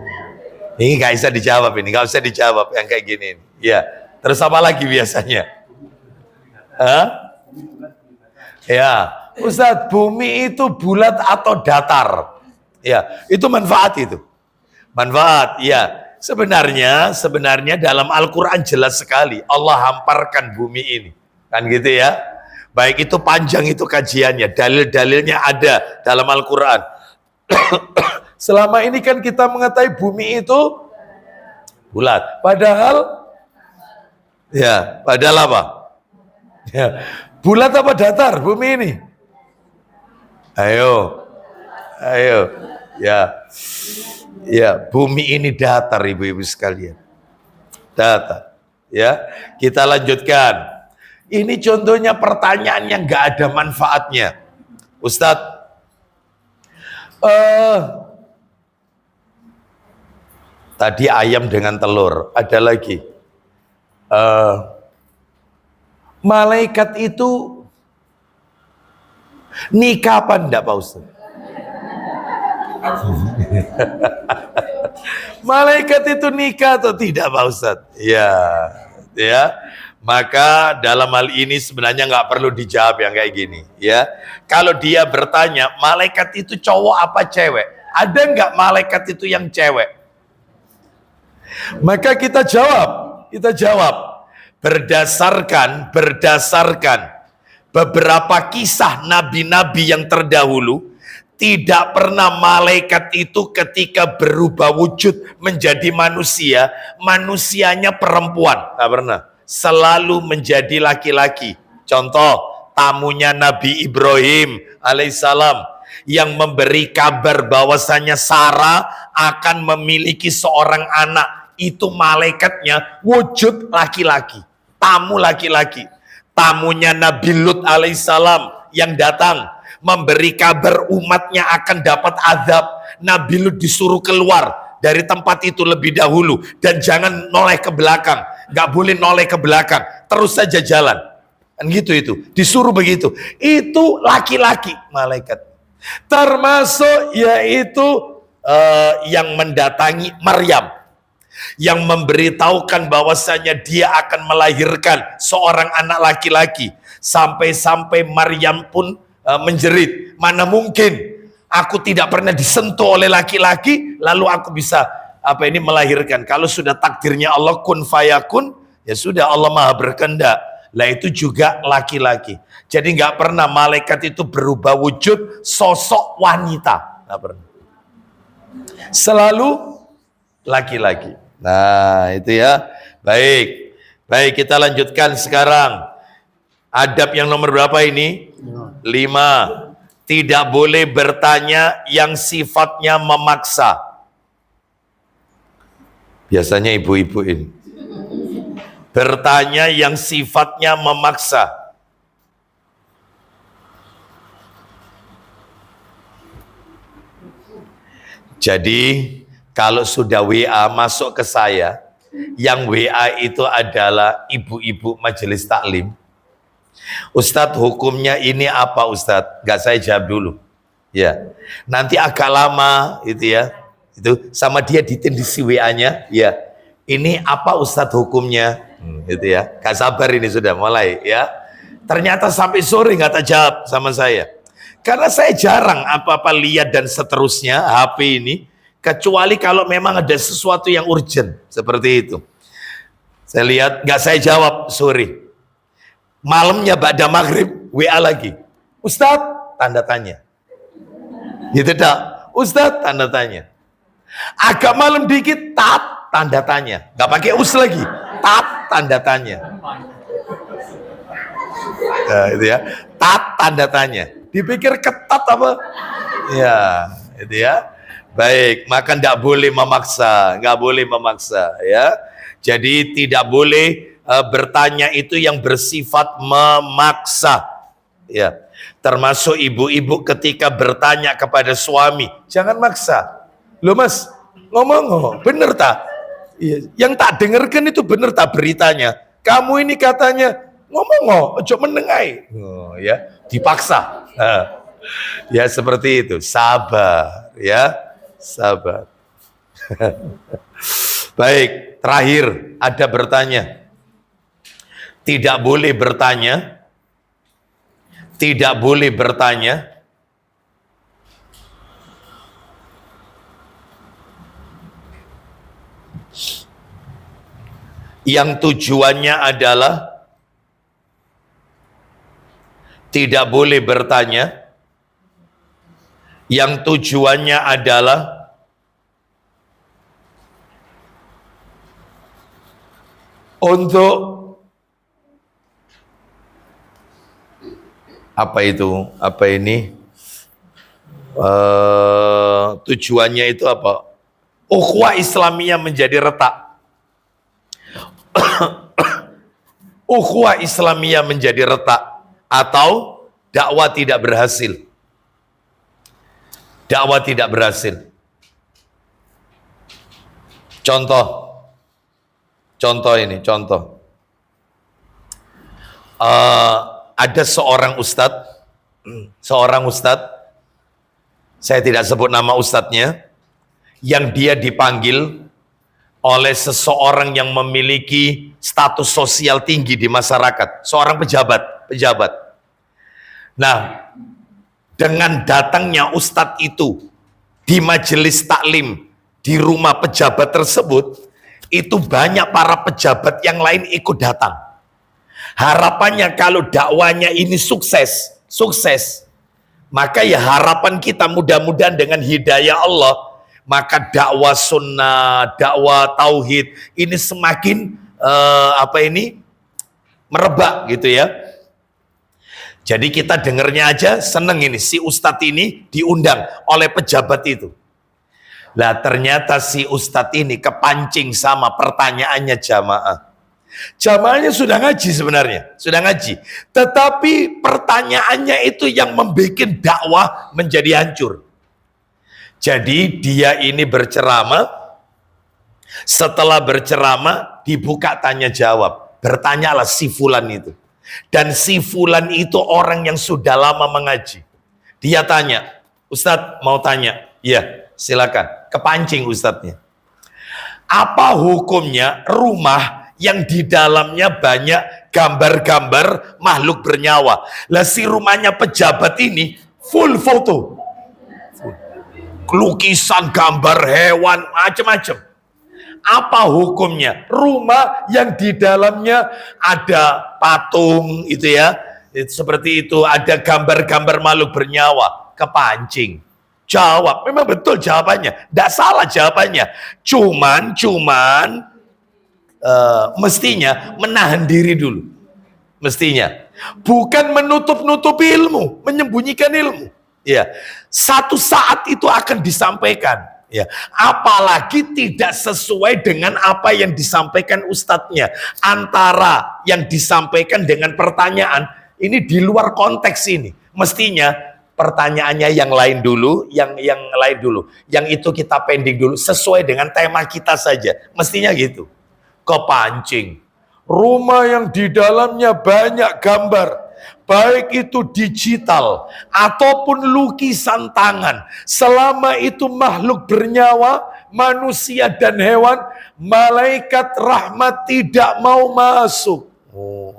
Ini nggak bisa dijawab ini. Nggak usah dijawab yang kayak gini. Ya. Terus apa lagi biasanya? Hah? Ya. Ustadz, bumi itu bulat atau datar? Ya. Itu manfaat itu. Manfaat, ya. Sebenarnya dalam Al-Quran jelas sekali Allah hamparkan bumi ini, kan gitu ya. Baik itu panjang itu kajiannya, dalil-dalilnya ada dalam Al-Quran. Selama ini kan kita mengetahui bumi itu bulat, padahal apa? Ya, bulat apa datar bumi ini? Ayo, ya. Ya, bumi ini datar ibu-ibu sekalian. Datar. Ya, kita lanjutkan. Ini contohnya pertanyaan yang gak ada manfaatnya. Ustadz, tadi ayam dengan telur. Ada lagi. Malaikat itu nikah apa enggak Pak Ustadz? Malaikat itu nikah atau tidak Pak Ustadz? Ya. Maka dalam hal ini sebenarnya nggak perlu dijawab yang kayak gini. Ya, kalau dia bertanya malaikat itu cowok apa cewek? Ada nggak malaikat itu yang cewek? Maka kita jawab berdasarkan beberapa kisah nabi-nabi yang terdahulu. Tidak pernah malaikat itu ketika berubah wujud menjadi manusia, manusianya perempuan. Tidak pernah. Selalu menjadi laki-laki. Contoh, tamunya Nabi Ibrahim alaihissalam yang memberi kabar bahwasanya Sarah akan memiliki seorang anak. Itu malaikatnya wujud laki-laki. Tamu laki-laki. Tamunya Nabi Lut alaihissalam yang datang memberi kabar umatnya akan dapat azab. Nabi Lut disuruh keluar dari tempat itu lebih dahulu dan jangan noleh ke belakang, nggak boleh noleh ke belakang, terus saja jalan. Kan gitu itu, disuruh begitu. Itu laki-laki malaikat. Termasuk yaitu yang mendatangi Maryam, yang memberitahukan bahwasanya dia akan melahirkan seorang anak laki-laki. Sampai-sampai Maryam pun menjerit, mana mungkin aku tidak pernah disentuh oleh laki-laki lalu aku bisa melahirkan. Kalau sudah takdirnya Allah kun fayakun, ya sudah, Allah maha berkehendak. Lah itu juga laki-laki. Jadi nggak pernah malaikat itu berubah wujud sosok wanita, nggak pernah. Selalu laki-laki. Nah itu ya. Baik kita lanjutkan sekarang. Adab yang nomor berapa ini? 5. Tidak boleh bertanya yang sifatnya memaksa. Biasanya ibu-ibu ini bertanya yang sifatnya memaksa. Jadi kalau sudah WA masuk ke saya, yang WA itu adalah ibu-ibu majelis taklim. Ustadz, hukumnya ini apa Ustadz? Gak saya jawab dulu. Ya, nanti agak lama itu ya. Itu sama dia ditindisi WA-nya. Ya, ini apa Ustadz hukumnya? Itu ya. Gak sabar ini sudah mulai ya. Ternyata sampai sore nggak terjawab sama saya. Karena saya jarang apa-apa lihat dan seterusnya HP ini. Kecuali kalau memang ada sesuatu yang urgent seperti itu. Saya lihat nggak saya jawab sore. Malamnya ba'da maghrib WA lagi. Ustadz, tanda tanya. Gitu dah. Ustadz, tanda tanya. Agak malam dikit, tat, tanda tanya. Nggak pakai us lagi, tat, tanda tanya. Nah, itu ya, tat, tanda tanya. Dipikir ketat apa? Ya, itu ya. Baik, maka nggak boleh memaksa, nggak boleh memaksa, ya. Jadi tidak boleh bertanya itu yang bersifat memaksa, ya. Termasuk ibu-ibu ketika bertanya kepada suami, jangan maksa. Loh mas, ngomong, bener tak? Iya. Yang tak dengarkan itu bener tak beritanya? Kamu ini katanya ngomong, ojo menengai. Oh, ya, dipaksa. Ya seperti itu, sabar, ya, sabar. Baik, terakhir ada bertanya. Tidak boleh bertanya. Tidak boleh bertanya yang tujuannya adalah tidak boleh bertanya yang tujuannya adalah untuk apa itu? Apa ini? Tujuannya itu apa? Ukhuwah Islamiyah menjadi retak. Ukhuwah Islamiyah menjadi retak atau dakwah tidak berhasil. Dakwah tidak berhasil. Contoh ini, contoh. Ada seorang ustadz, saya tidak sebut nama ustadznya, yang dia dipanggil oleh seseorang yang memiliki status sosial tinggi di masyarakat, seorang pejabat. Nah, dengan datangnya ustadz itu di majelis taklim di rumah pejabat tersebut, itu banyak para pejabat yang lain ikut datang. Harapannya kalau dakwanya ini sukses, maka ya harapan kita mudah-mudahan dengan hidayah Allah, maka dakwah sunnah, dakwah tauhid ini semakin merebak gitu ya. Jadi kita dengernya aja seneng ini, si ustadz ini diundang oleh pejabat itu. Lah ternyata si ustadz ini kepancing sama pertanyaannya jamaah. Jamaahnya sudah ngaji sebenarnya, sudah ngaji. Tetapi pertanyaannya itu yang membuat dakwah menjadi hancur. Jadi dia ini berceramah, setelah berceramah dibuka tanya jawab. Bertanyalah si fulan itu. Dan si fulan itu orang yang sudah lama mengaji. Dia tanya, Ustadz mau tanya? Iya, silakan. Kepancing ustadznya. Apa hukumnya rumah yang di dalamnya banyak gambar-gambar makhluk bernyawa? Lah si rumahnya pejabat ini full foto, lukisan, gambar hewan, macam-macam. Apa hukumnya rumah yang di dalamnya ada patung itu ya, seperti itu, ada gambar-gambar makhluk bernyawa? Kepancing. Jawab, memang betul jawabannya, tidak salah jawabannya. Cuman mestinya menahan diri dulu. Mestinya bukan menutup-nutupi ilmu, menyembunyikan ilmu. Ya, satu saat itu akan disampaikan. Ya, apalagi tidak sesuai dengan apa yang disampaikan ustadznya. Antara yang disampaikan dengan pertanyaan ini di luar konteks ini. Mestinya pertanyaannya yang lain dulu, yang lain dulu, yang itu kita pending dulu sesuai dengan tema kita saja. Mestinya gitu. Kepancing. Rumah yang di dalamnya banyak gambar, baik itu digital ataupun lukisan tangan, selama itu makhluk bernyawa, manusia dan hewan, malaikat rahmat tidak mau masuk. Oh,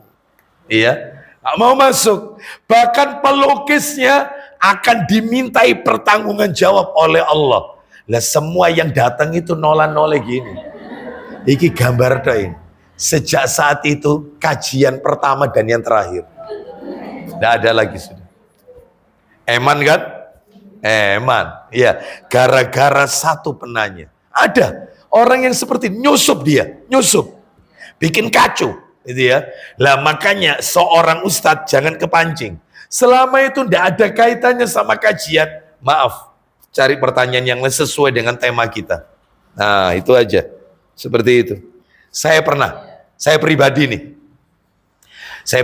iya, tak mau masuk. Bahkan pelukisnya akan dimintai pertanggungan jawab oleh Allah. Lah semua yang datang itu noleh gini. Iki gambar doain. Sejak saat itu kajian pertama dan yang terakhir. Tidak ada lagi sudah. Eman kan? Eman, ya, gara-gara satu penanya. Ada orang yang seperti nyusup dia, nyusup, bikin kacau, gitu ya. Lah makanya seorang ustadz jangan kepancing. Selama itu tidak ada kaitannya sama kajian, maaf, cari pertanyaan yang sesuai dengan tema kita. Nah, itu aja, seperti itu. Saya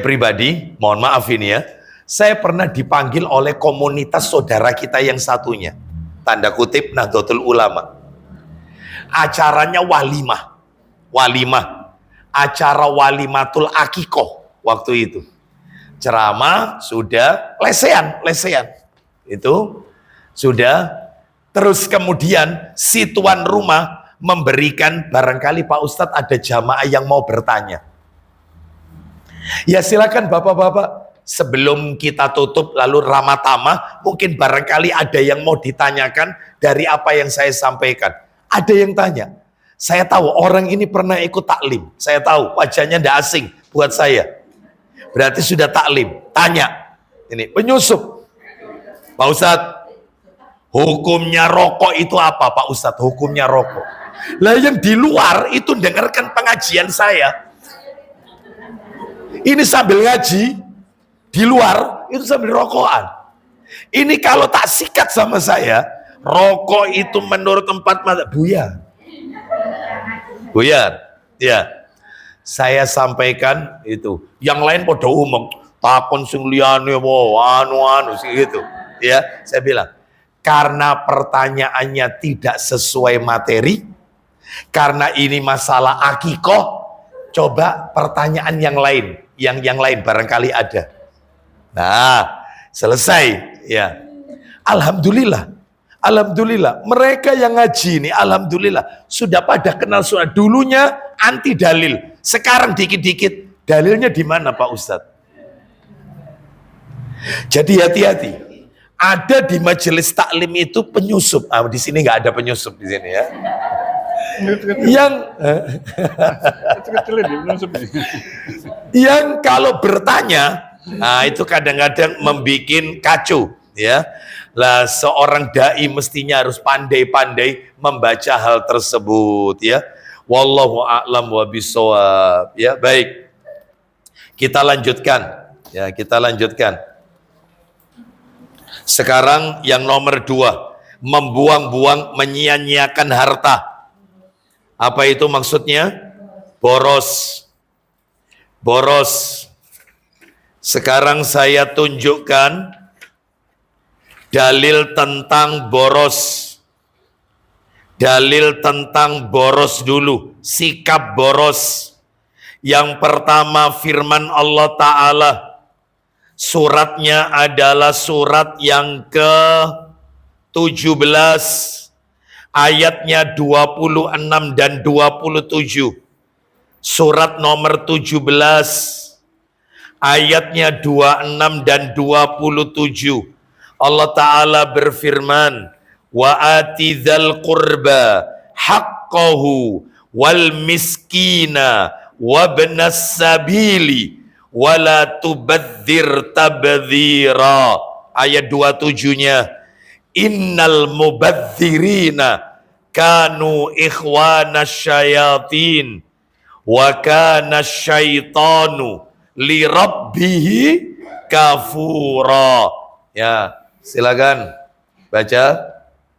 pribadi, mohon maaf ini ya, saya pernah dipanggil oleh komunitas saudara kita yang satunya, tanda kutip Nahdlatul Ulama. Acaranya walimah, acara walimatul akikoh waktu itu. Ceramah sudah, lesehan, itu sudah. Terus kemudian si tuan rumah memberikan, barangkali Pak Ustadz ada jamaah yang mau bertanya. Ya silakan bapak-bapak, sebelum kita tutup lalu ramah tamah, mungkin barangkali ada yang mau ditanyakan dari apa yang saya sampaikan. Ada yang tanya, saya tahu orang ini pernah ikut taklim, saya tahu wajahnya tidak asing buat saya. Berarti sudah taklim. Tanya, ini penyusup, Pak Ustadz, hukumnya rokok itu apa Pak Ustadz? Hukumnya rokok. Lah yang di luar itu dengarkan pengajian saya. Ini sambil ngaji, di luar itu sambil rokokan. Ini kalau tak sikat sama saya, rokok itu menurut tempat buyar. Ya. Saya sampaikan itu. Yang lain pada umum, takon sing liyane anu gitu. Ya, saya bilang, karena pertanyaannya tidak sesuai materi, karena ini masalah akikoh, coba pertanyaan yang lain, yang lain barangkali ada. Nah, selesai ya. Alhamdulillah, mereka yang ngaji ini alhamdulillah sudah pada kenal sunnah. Dulunya anti dalil, sekarang dikit-dikit dalilnya di mana Pak Ustadz? Jadi hati-hati. Ada di majelis taklim itu penyusup. Di sini nggak ada penyusup di sini ya. Yang kalau bertanya, nah itu kadang-kadang membikin kacau ya. Lah seorang dai mestinya harus pandai-pandai membaca hal tersebut ya. Wallahu a'lam wa bishawab. Ya, baik. Kita lanjutkan. Ya, kita lanjutkan. Sekarang yang nomor 2, membuang-buang, menyia-nyiakan harta. Apa itu maksudnya? Boros. Sekarang saya tunjukkan dalil tentang boros. Dalil tentang boros dulu, sikap boros. Yang pertama firman Allah Ta'ala. Suratnya adalah surat yang ke-17. Ayatnya 26 dan 27. Surat nomor 17. Ayatnya 26 dan 27. Allah Ta'ala berfirman, wa ati dzal qurba haqqahu wal miskina wabnas sabili wala tubadzir tabdzira. Ayat 27-nya, innal mubadzirina kanu ikhwana syayatin wa kana syaitanu li rabbihi kafura. Ya, silakan baca.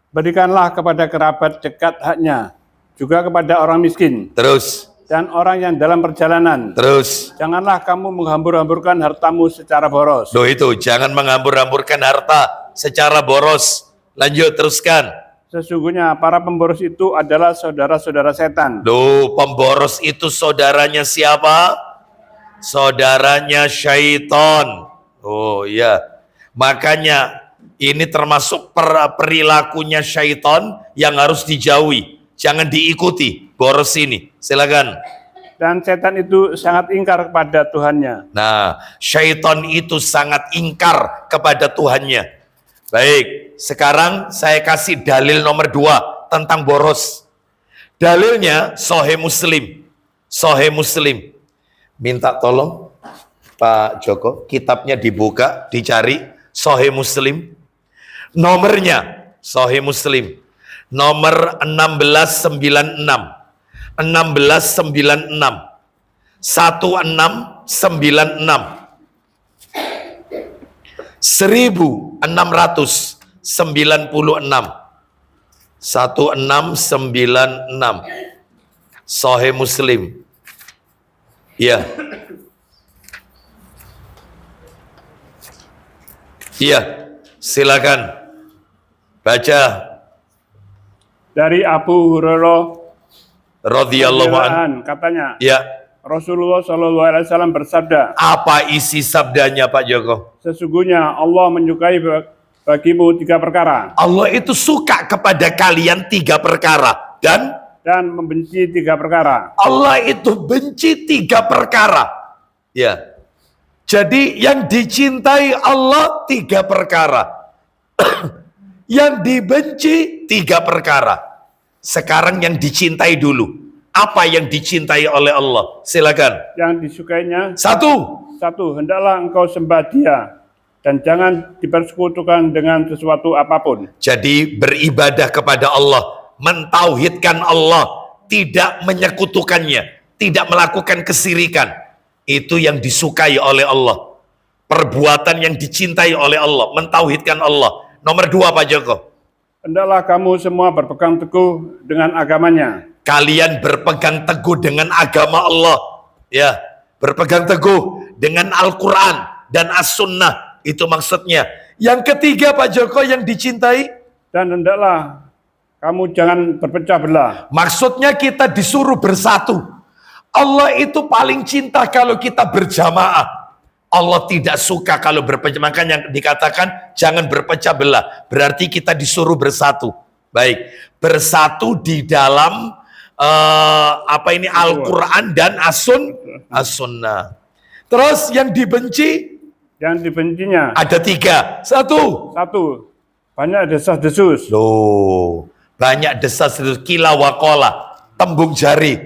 Berikanlah kepada kerabat dekat haknya, juga kepada orang miskin. Terus. Dan orang yang dalam perjalanan. Terus. Janganlah kamu menghambur-hamburkan hartamu secara boros. Loh itu, jangan menghambur-hamburkan harta secara boros. Lanjut, teruskan. Sesungguhnya para pemboros itu adalah saudara-saudara setan. Loh, pemboros itu saudaranya siapa? Saudaranya syaitan. Oh iya. Makanya ini termasuk perilakunya syaitan yang harus dijauhi. Jangan diikuti boros ini. Silakan. Dan setan itu sangat ingkar kepada Tuhannya. Nah, syaitan itu sangat ingkar kepada Tuhannya. Baik, sekarang saya kasih dalil nomor 2 tentang boros. Dalilnya Sahih Muslim. Sahih Muslim. Minta tolong Pak Joko, kitabnya dibuka, dicari Sahih Muslim. Nomornya Sahih Muslim nomor 1696 1696 1696 1696 Sahih Muslim. Iya. Iya, silakan baca. Dari Abu Hurairah Radhiyallahu anhu. katanya, Ya, Rasulullah SAW bersabda, apa isi sabdanya Pak Joko? sesungguhnya Allah menyukai bagimu 3 perkara Allah itu suka kepada kalian 3 perkara dan membenci 3 perkara. Allah itu benci 3 perkara. Ya. Jadi yang dicintai Allah 3 perkara. Yang dibenci 3 perkara. Sekarang yang dicintai dulu. Apa yang dicintai oleh Allah? Silakan. Yang disukainya, 1. hendaklah engkau sembah Dia dan jangan dipersekutukan dengan sesuatu apapun. Jadi beribadah kepada Allah, mentauhidkan Allah, tidak menyekutukannya, tidak melakukan kesirikan. Itu yang disukai oleh Allah. Perbuatan yang dicintai oleh Allah, mentauhidkan Allah. Nomor 2 Pak Joko. Hendaklah kamu semua berpegang teguh dengan agamanya. Kalian berpegang teguh dengan agama Allah. Ya, berpegang teguh dengan Al-Quran dan As-Sunnah. Itu maksudnya. Yang ketiga Pak Joko yang dicintai. Dan hendaklah kamu jangan berpecah belah. Maksudnya kita disuruh bersatu. Allah itu paling cinta kalau kita berjamaah. Allah tidak suka kalau berpecah. Makanya dikatakan jangan berpecah belah. Berarti kita disuruh bersatu. Baik, bersatu di dalam Al-Quran dan As-Sunnah. Terus yang dibenci? Yang dibencinya Ada 3. 1. Banyak desas-desus. Loh, banyak desas-desus, kila wakola, tembung jari.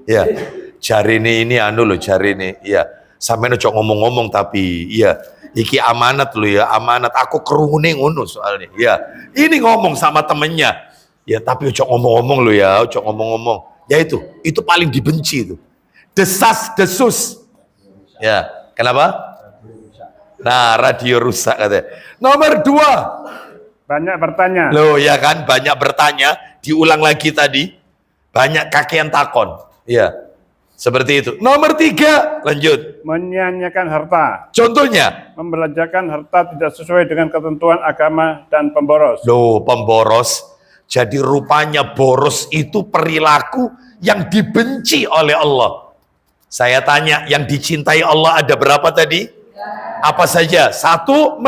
Ya, jari ini jari ini. Ya, sampeyan ojo ngomong-ngomong tapi ya, iki amanat lo ya, amanat. Aku kerungune ngono soalnya. Ya, ini ngomong sama temennya. Ya, tapi ojo ngomong-ngomong lo ya, ojo ngomong-ngomong. Ya itu paling dibenci itu. Desas-desus. Ya, kenapa? Nah, radio rusak katanya. Nomor 2. Banyak bertanya. Loh ya kan, banyak bertanya, diulang lagi tadi. Banyak kakean takon. Iya. Seperti itu. Nomor 3, lanjut. Menyia-nyiakan harta. Contohnya? Membelanjakan harta tidak sesuai dengan ketentuan agama dan pemboros. Loh, pemboros. Jadi rupanya boros itu perilaku yang dibenci oleh Allah. Saya tanya, yang dicintai Allah ada berapa tadi? Apa saja? 1,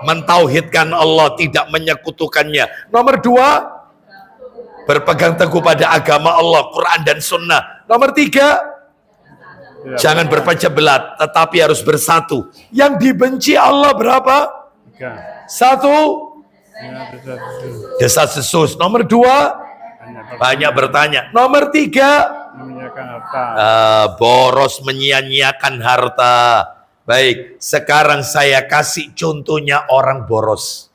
mentauhidkan Allah, tidak menyekutukannya. Nomor 2, berpegang teguh pada agama Allah, Quran dan Sunnah. Nomor 3, jangan berpecah belah, tetapi harus bersatu. Yang dibenci Allah berapa? 1, desas-desus. Nomor 2, banyak bertanya. Nomor 3, menyia-nyiakan harta. boros, menyia-nyiakan harta. Baik, sekarang saya kasih contohnya orang boros.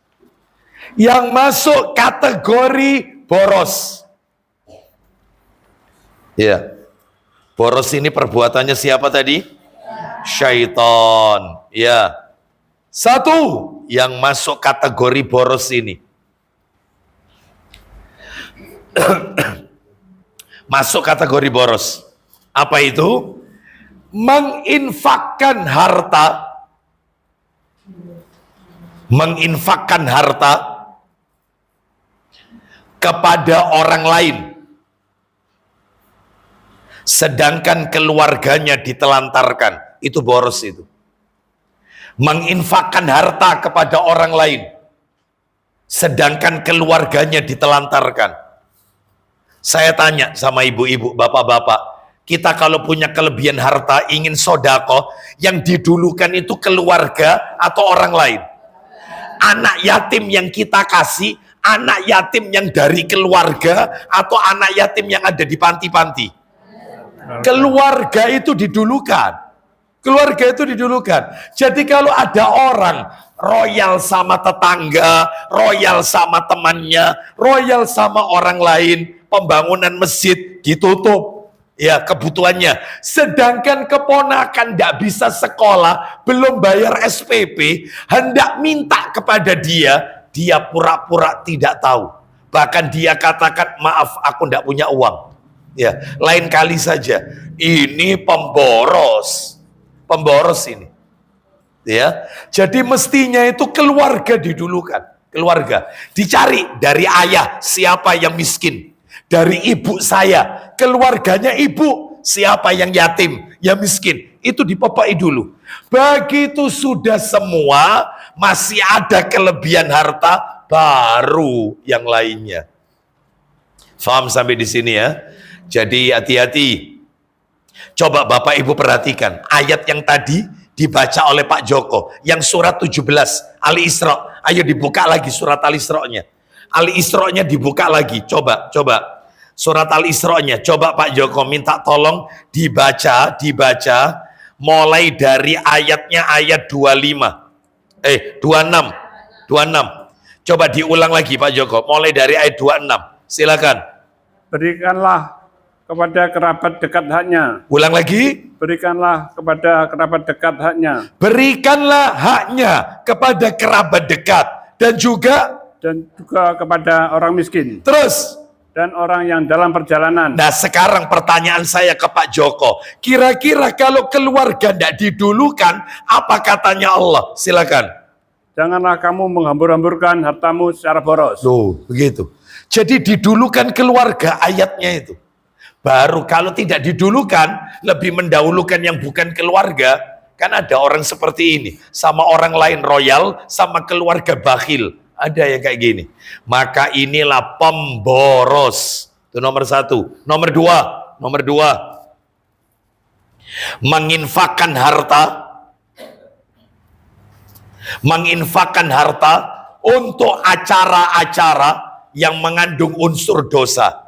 Yang masuk kategori boros. Ya, boros ini perbuatannya siapa tadi? Syaitan. Ya. 1 yang masuk kategori boros ini. Masuk kategori boros. Apa itu? Menginfakkan harta kepada orang lain, sedangkan keluarganya ditelantarkan. Itu boros itu. Menginfakkan harta kepada orang lain, sedangkan keluarganya ditelantarkan. Saya tanya sama ibu-ibu, bapak-bapak, kita kalau punya kelebihan harta, ingin sodako, yang didulukan itu keluarga atau orang lain? Anak yatim yang kita kasih, anak yatim yang dari keluarga, atau anak yatim yang ada di panti-panti? Keluarga itu didulukan. Keluarga itu didulukan. Jadi kalau ada orang royal sama tetangga, royal sama temannya, royal sama orang lain, pembangunan masjid ditutup, ya kebutuhannya. Sedangkan keponakan tidak bisa sekolah, belum bayar SPP, hendak minta kepada dia pura-pura tidak tahu. Bahkan dia katakan, maaf aku tidak punya uang. Ya, lain kali saja. Ini pemboros ini. Ya, jadi mestinya itu keluarga didulukan. Keluarga dicari dari ayah siapa yang miskin, dari ibu saya keluarganya ibu siapa yang yatim, yang miskin, itu dipepai dulu. Begitu sudah semua, masih ada kelebihan harta, baru yang lainnya. Faham sampai di sini ya? Jadi hati-hati. Coba Bapak Ibu perhatikan ayat yang tadi dibaca oleh Pak Joko, yang surat 17 Ali Isra. Ayo dibuka lagi surat Ali Isra-nya. Ali Isra-nya dibuka lagi. Coba surat Ali Isra-nya. Coba Pak Joko minta tolong dibaca mulai dari ayatnya ayat 26. Coba diulang lagi Pak Joko, mulai dari ayat 26. Silakan. Berikanlah kepada kerabat dekat haknya. Ulang lagi. Berikanlah kepada kerabat dekat haknya. Berikanlah haknya kepada kerabat dekat dan juga kepada orang miskin. Terus. Dan orang yang dalam perjalanan. Nah sekarang pertanyaan saya ke Pak Joko. Kira-kira kalau keluarga tidak didulukan, apa katanya Allah? Silakan. Janganlah kamu menghambur-hamburkan hartamu secara boros. Loh, begitu. Jadi didulukan keluarga ayatnya itu. Baru kalau tidak didulukan, lebih mendahulukan yang bukan keluarga, kan ada orang seperti ini. Sama orang lain royal, sama keluarga bakhil. Ada yang kayak gini. Maka inilah pemboros. Itu nomor satu. Nomor dua. Menginfakkan harta untuk acara-acara yang mengandung unsur dosa.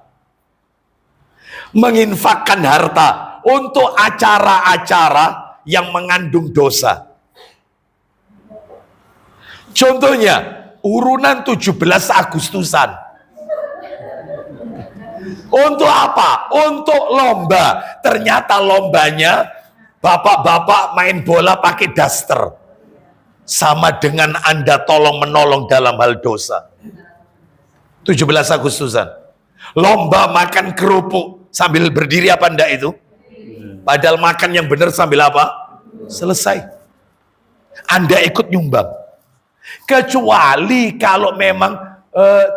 Menginfakkan harta untuk acara-acara yang mengandung dosa. Contohnya, urunan 17 Agustusan. Untuk apa? Untuk lomba. Ternyata lombanya bapak-bapak main bola pakai daster. Sama dengan Anda tolong-menolong dalam hal dosa. 17 Agustusan. Lomba makan kerupuk. Sambil berdiri apa enggak itu? Padahal makan yang benar sambil apa? Selesai. Anda ikut nyumbang. Kecuali kalau memang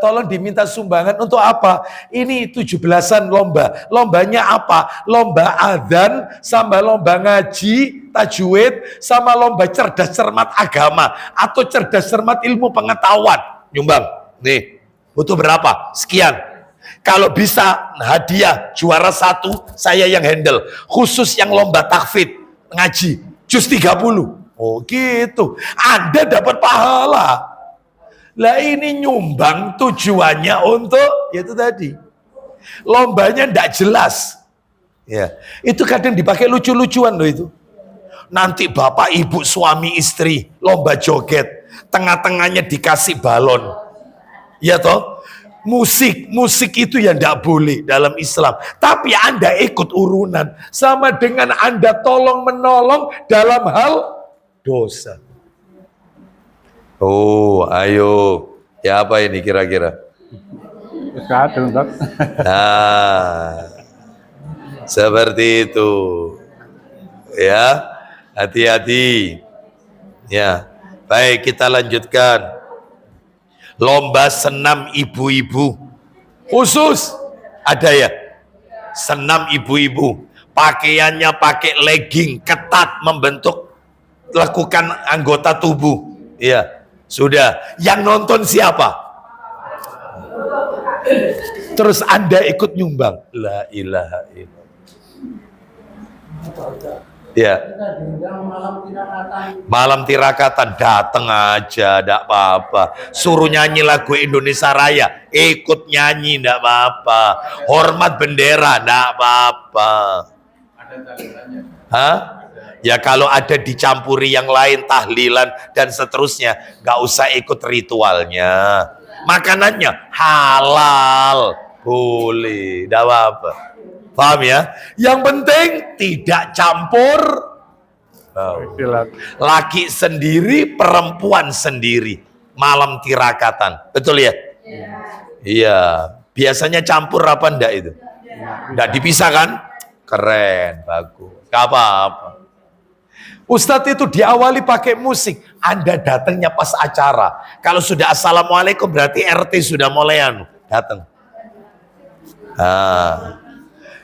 tolong diminta sumbangan untuk apa? Ini 17-an lomba. Lombanya apa? Lomba adzan, sama lomba ngaji, tajwid, sama lomba cerdas cermat agama atau cerdas cermat ilmu pengetahuan. Nyumbang. Nih, butuh berapa? Sekian. Kalau bisa hadiah juara 1 saya yang handle. Khusus yang lomba tahfidz ngaji juz 30. Oh gitu. Anda dapat pahala. Lah ini nyumbang tujuannya untuk yaitu tadi. Lombanya ndak jelas. Ya, itu kadang dipakai lucu-lucuan loh itu. Nanti bapak ibu suami istri lomba joget, tengah-tengahnya dikasih balon. Ya toh? Musik itu yang tidak boleh dalam Islam. Tapi Anda ikut urunan. Sama dengan Anda tolong-menolong dalam hal dosa. Oh, ayo. Ya apa ini kira-kira? Nah, seperti itu. Ya, hati-hati. Ya, baik kita lanjutkan. Lomba senam ibu-ibu khusus ada ya, senam ibu-ibu pakaiannya pakai legging ketat membentuk lekukan anggota tubuh. Iya, sudah. Yang nonton siapa? Terus Anda ikut nyumbang. La ilaha illallah. Ya. Malam tirakatan datang aja, enggak apa-apa. Suruh nyanyi lagu Indonesia Raya, ikut nyanyi enggak apa-apa. Hormat bendera enggak apa-apa. Hah? Ya kalau ada dicampuri yang lain, tahlilan dan seterusnya, nggak usah ikut ritualnya. Makanannya halal, boleh, tidak apa-apa. Paham ya? Yang penting tidak campur. Laki sendiri, perempuan sendiri. Malam tirakatan, betul ya? Iya. Biasanya campur apa enggak itu? Enggak dipisah kan? Keren, bagus. Gak apa-apa. Ustadz itu diawali pakai musik. Anda datangnya pas acara. Kalau sudah assalamualaikum berarti RT sudah mulai datang.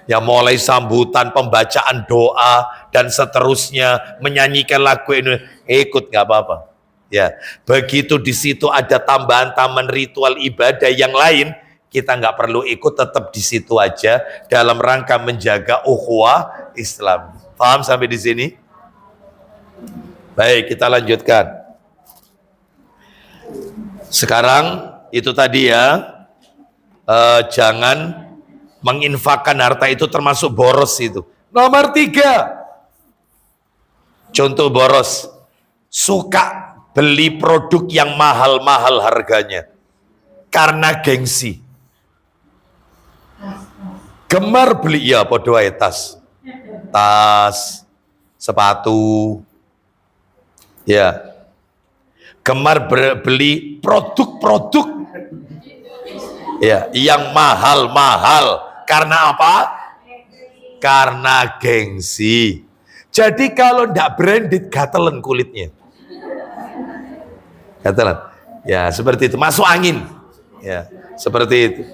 Ya mulai sambutan, pembacaan doa dan seterusnya, menyanyikan lagu ini, ikut nggak apa-apa. Ya, begitu di situ ada tambahan-tambahan ritual ibadah yang lain, kita nggak perlu ikut, tetap di situ aja dalam rangka menjaga ukhuwah Islam. Paham sampai di sini? Baik, kita lanjutkan. Sekarang itu tadi ya, jangan menginfakkan harta itu termasuk boros itu. Nomor 3, contoh boros, suka beli produk yang mahal-mahal harganya karena gengsi. Gemar beli, ya podo ae tas, sepatu, ya. Gemar beli produk-produk, ya, yang mahal-mahal. Karena apa? Karena gengsi. Jadi kalau ndak branded, gatelan kulitnya. Gatelan. Ya, seperti itu. Masuk angin. Ya, seperti itu.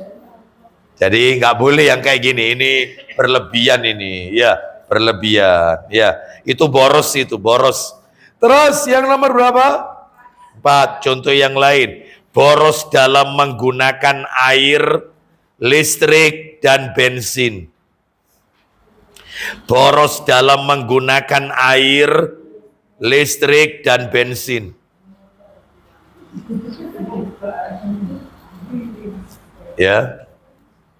Jadi nggak boleh yang kayak gini. Ini berlebihan ini. Ya, berlebihan. Ya, itu boros itu, boros. Terus yang nomor berapa? 4, contoh yang lain. Boros dalam menggunakan air, listrik, dan bensin. Boros dalam menggunakan air, listrik, dan bensin. Ya,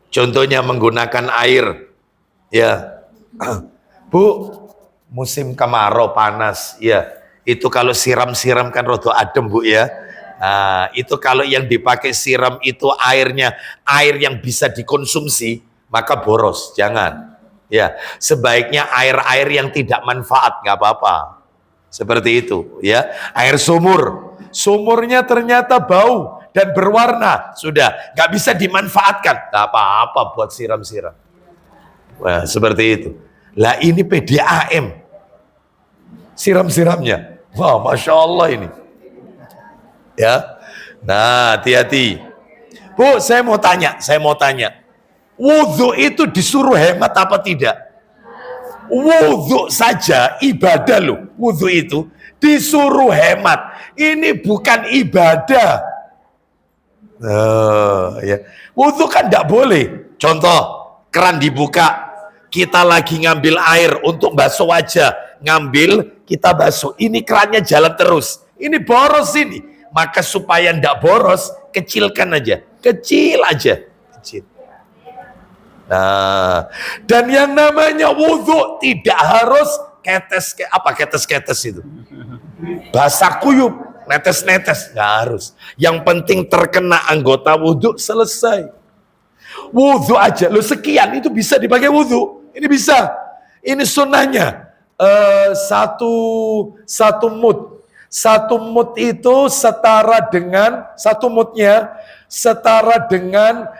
contohnya menggunakan air. Ya, Bu, musim kemarau panas. Ya, itu kalau siram-siram kan rada adem, Bu ya. Nah, itu kalau yang dipakai siram itu airnya air yang bisa dikonsumsi, maka boros, jangan. Ya, sebaiknya air-air yang tidak manfaat, nggak apa-apa. Seperti itu, ya. Air sumur, sumurnya ternyata bau dan berwarna, sudah nggak bisa dimanfaatkan, nggak apa-apa buat siram-siram. Wah, seperti itu. Lah ini PDAM, siram-siramnya, wah, masya Allah ini. Ya, nah hati-hati. Bu, saya mau tanya. Wudhu itu disuruh hemat apa tidak? Wudhu saja ibadah loh. Wudhu itu disuruh hemat. Ini bukan ibadah. Ya. Wudhu kan tidak boleh. Contoh, keran dibuka, kita lagi ngambil air untuk basuh wajah, ngambil, kita basuh. Ini kerannya jalan terus. Ini boros ini. Maka supaya tidak boros, kecilkan aja. Kecil aja. Kecil. Nah, dan yang namanya wudhu tidak harus ketes itu. Basah kuyup, netes-netes, nggak harus. Yang penting terkena anggota wudhu, selesai. Wudhu aja, lo sekian itu bisa dipakai wudhu. Ini bisa. Ini sunnahnya. Satu mud. Satu mud itu setara dengan, satu mudnya setara dengan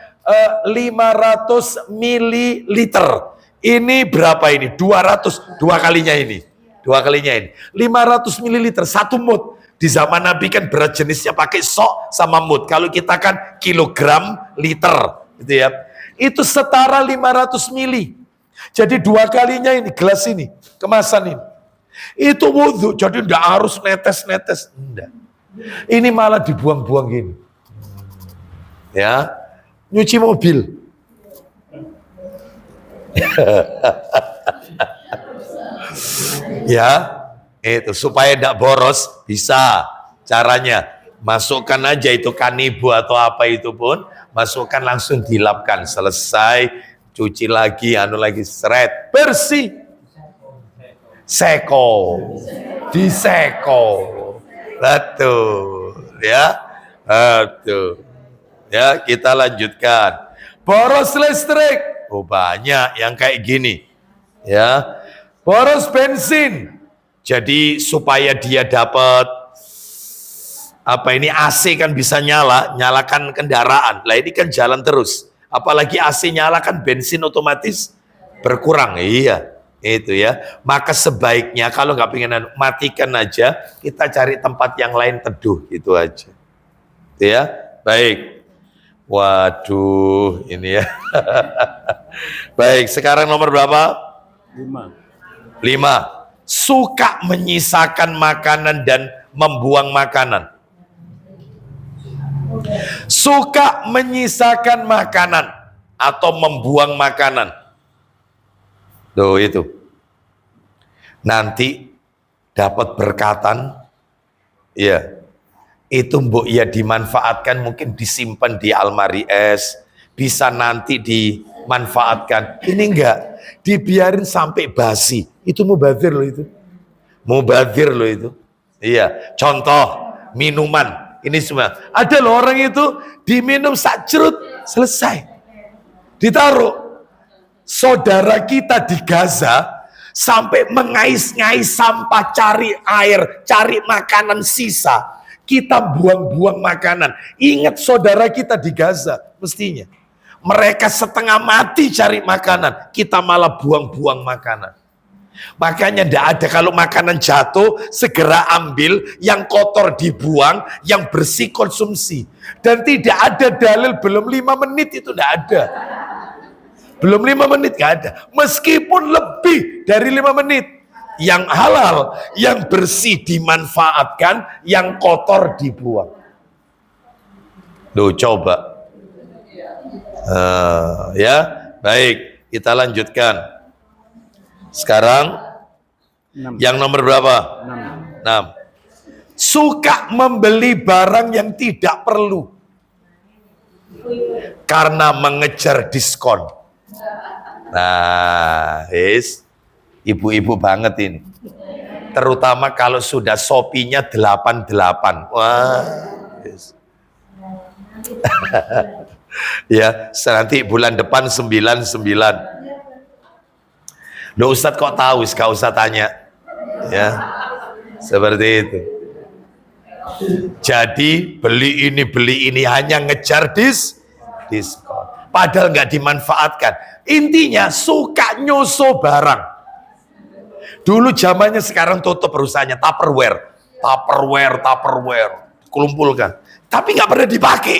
500 mililiter. Ini berapa ini? 200, dua kalinya ini. 500 mililiter, satu mud. Di zaman Nabi kan berat jenisnya pakai sok sama mud. Kalau kita kan kilogram, liter. Gitu ya. Itu setara 500 mili. Jadi dua kalinya ini, gelas ini, kemasan ini. Itu wudhu, jadi tidak harus netes-netes. Enggak. Ini malah dibuang-buang gini. Ya, nyuci mobil. Ya, itu supaya tidak boros bisa. Caranya masukkan aja itu kanibu atau apa itu pun, masukkan langsung dilapkan, selesai, cuci lagi, lagi seret, bersih. Seko. Diseko. Betul. Ya. Betul. Ya, kita lanjutkan. Boros listrik. Oh, banyak yang kayak gini. Ya. Boros bensin. Jadi supaya dia dapat AC kan bisa nyalakan kendaraan. Lah ini kan jalan terus. Apalagi AC nyala kan bensin otomatis berkurang. Iya, itu ya. Maka sebaiknya kalau nggak pengen matikan aja, kita cari tempat yang lain teduh gitu aja. Itu ya. Baik. Waduh, ini ya. Baik, sekarang nomor berapa? 5. 5. Suka menyisakan makanan dan membuang makanan. Suka menyisakan makanan atau membuang makanan. Tuh itu. Nanti dapat berkatan. Ya. Itu mbok ya dimanfaatkan, mungkin disimpan di almari es, bisa nanti dimanfaatkan. Ini enggak, dibiarin sampai basi. Itu mubazir loh itu. Mubazir loh itu. Iya, contoh minuman. Ini semua. Ada loh orang itu diminum sak cerut selesai. Ditaruh. Saudara kita di Gaza sampai mengais-ngais sampah, cari air, cari makanan sisa. Kita buang-buang makanan. Ingat saudara kita di Gaza mestinya. Mereka setengah mati cari makanan. Kita malah buang-buang makanan. Makanya tidak ada, kalau makanan jatuh segera ambil, yang kotor dibuang, yang bersih konsumsi. Dan tidak ada dalil belum 5 menit itu tidak ada. Belum 5 menit tidak ada. Meskipun lebih dari 5 menit. Yang halal, yang bersih dimanfaatkan, yang kotor dibuang. Duh, coba. Ya, baik, kita lanjutkan. Sekarang 6. yang nomor berapa? 6. Suka membeli barang yang tidak perlu karena mengejar diskon. Nah, ibu-ibu banget ini. Terutama kalau sudah Shopee-nya 88. Wah. Ya, nanti bulan depan 99. Loh Ustadz kok tahu? Gak usah tanya. Ya, seperti itu. Jadi beli ini hanya ngejar diskon. Padahal nggak dimanfaatkan. Intinya suka nyuso barang. Dulu zamannya, sekarang tutup perusahaannya, Tupperware, kumpulkan. Tapi nggak pernah dipakai.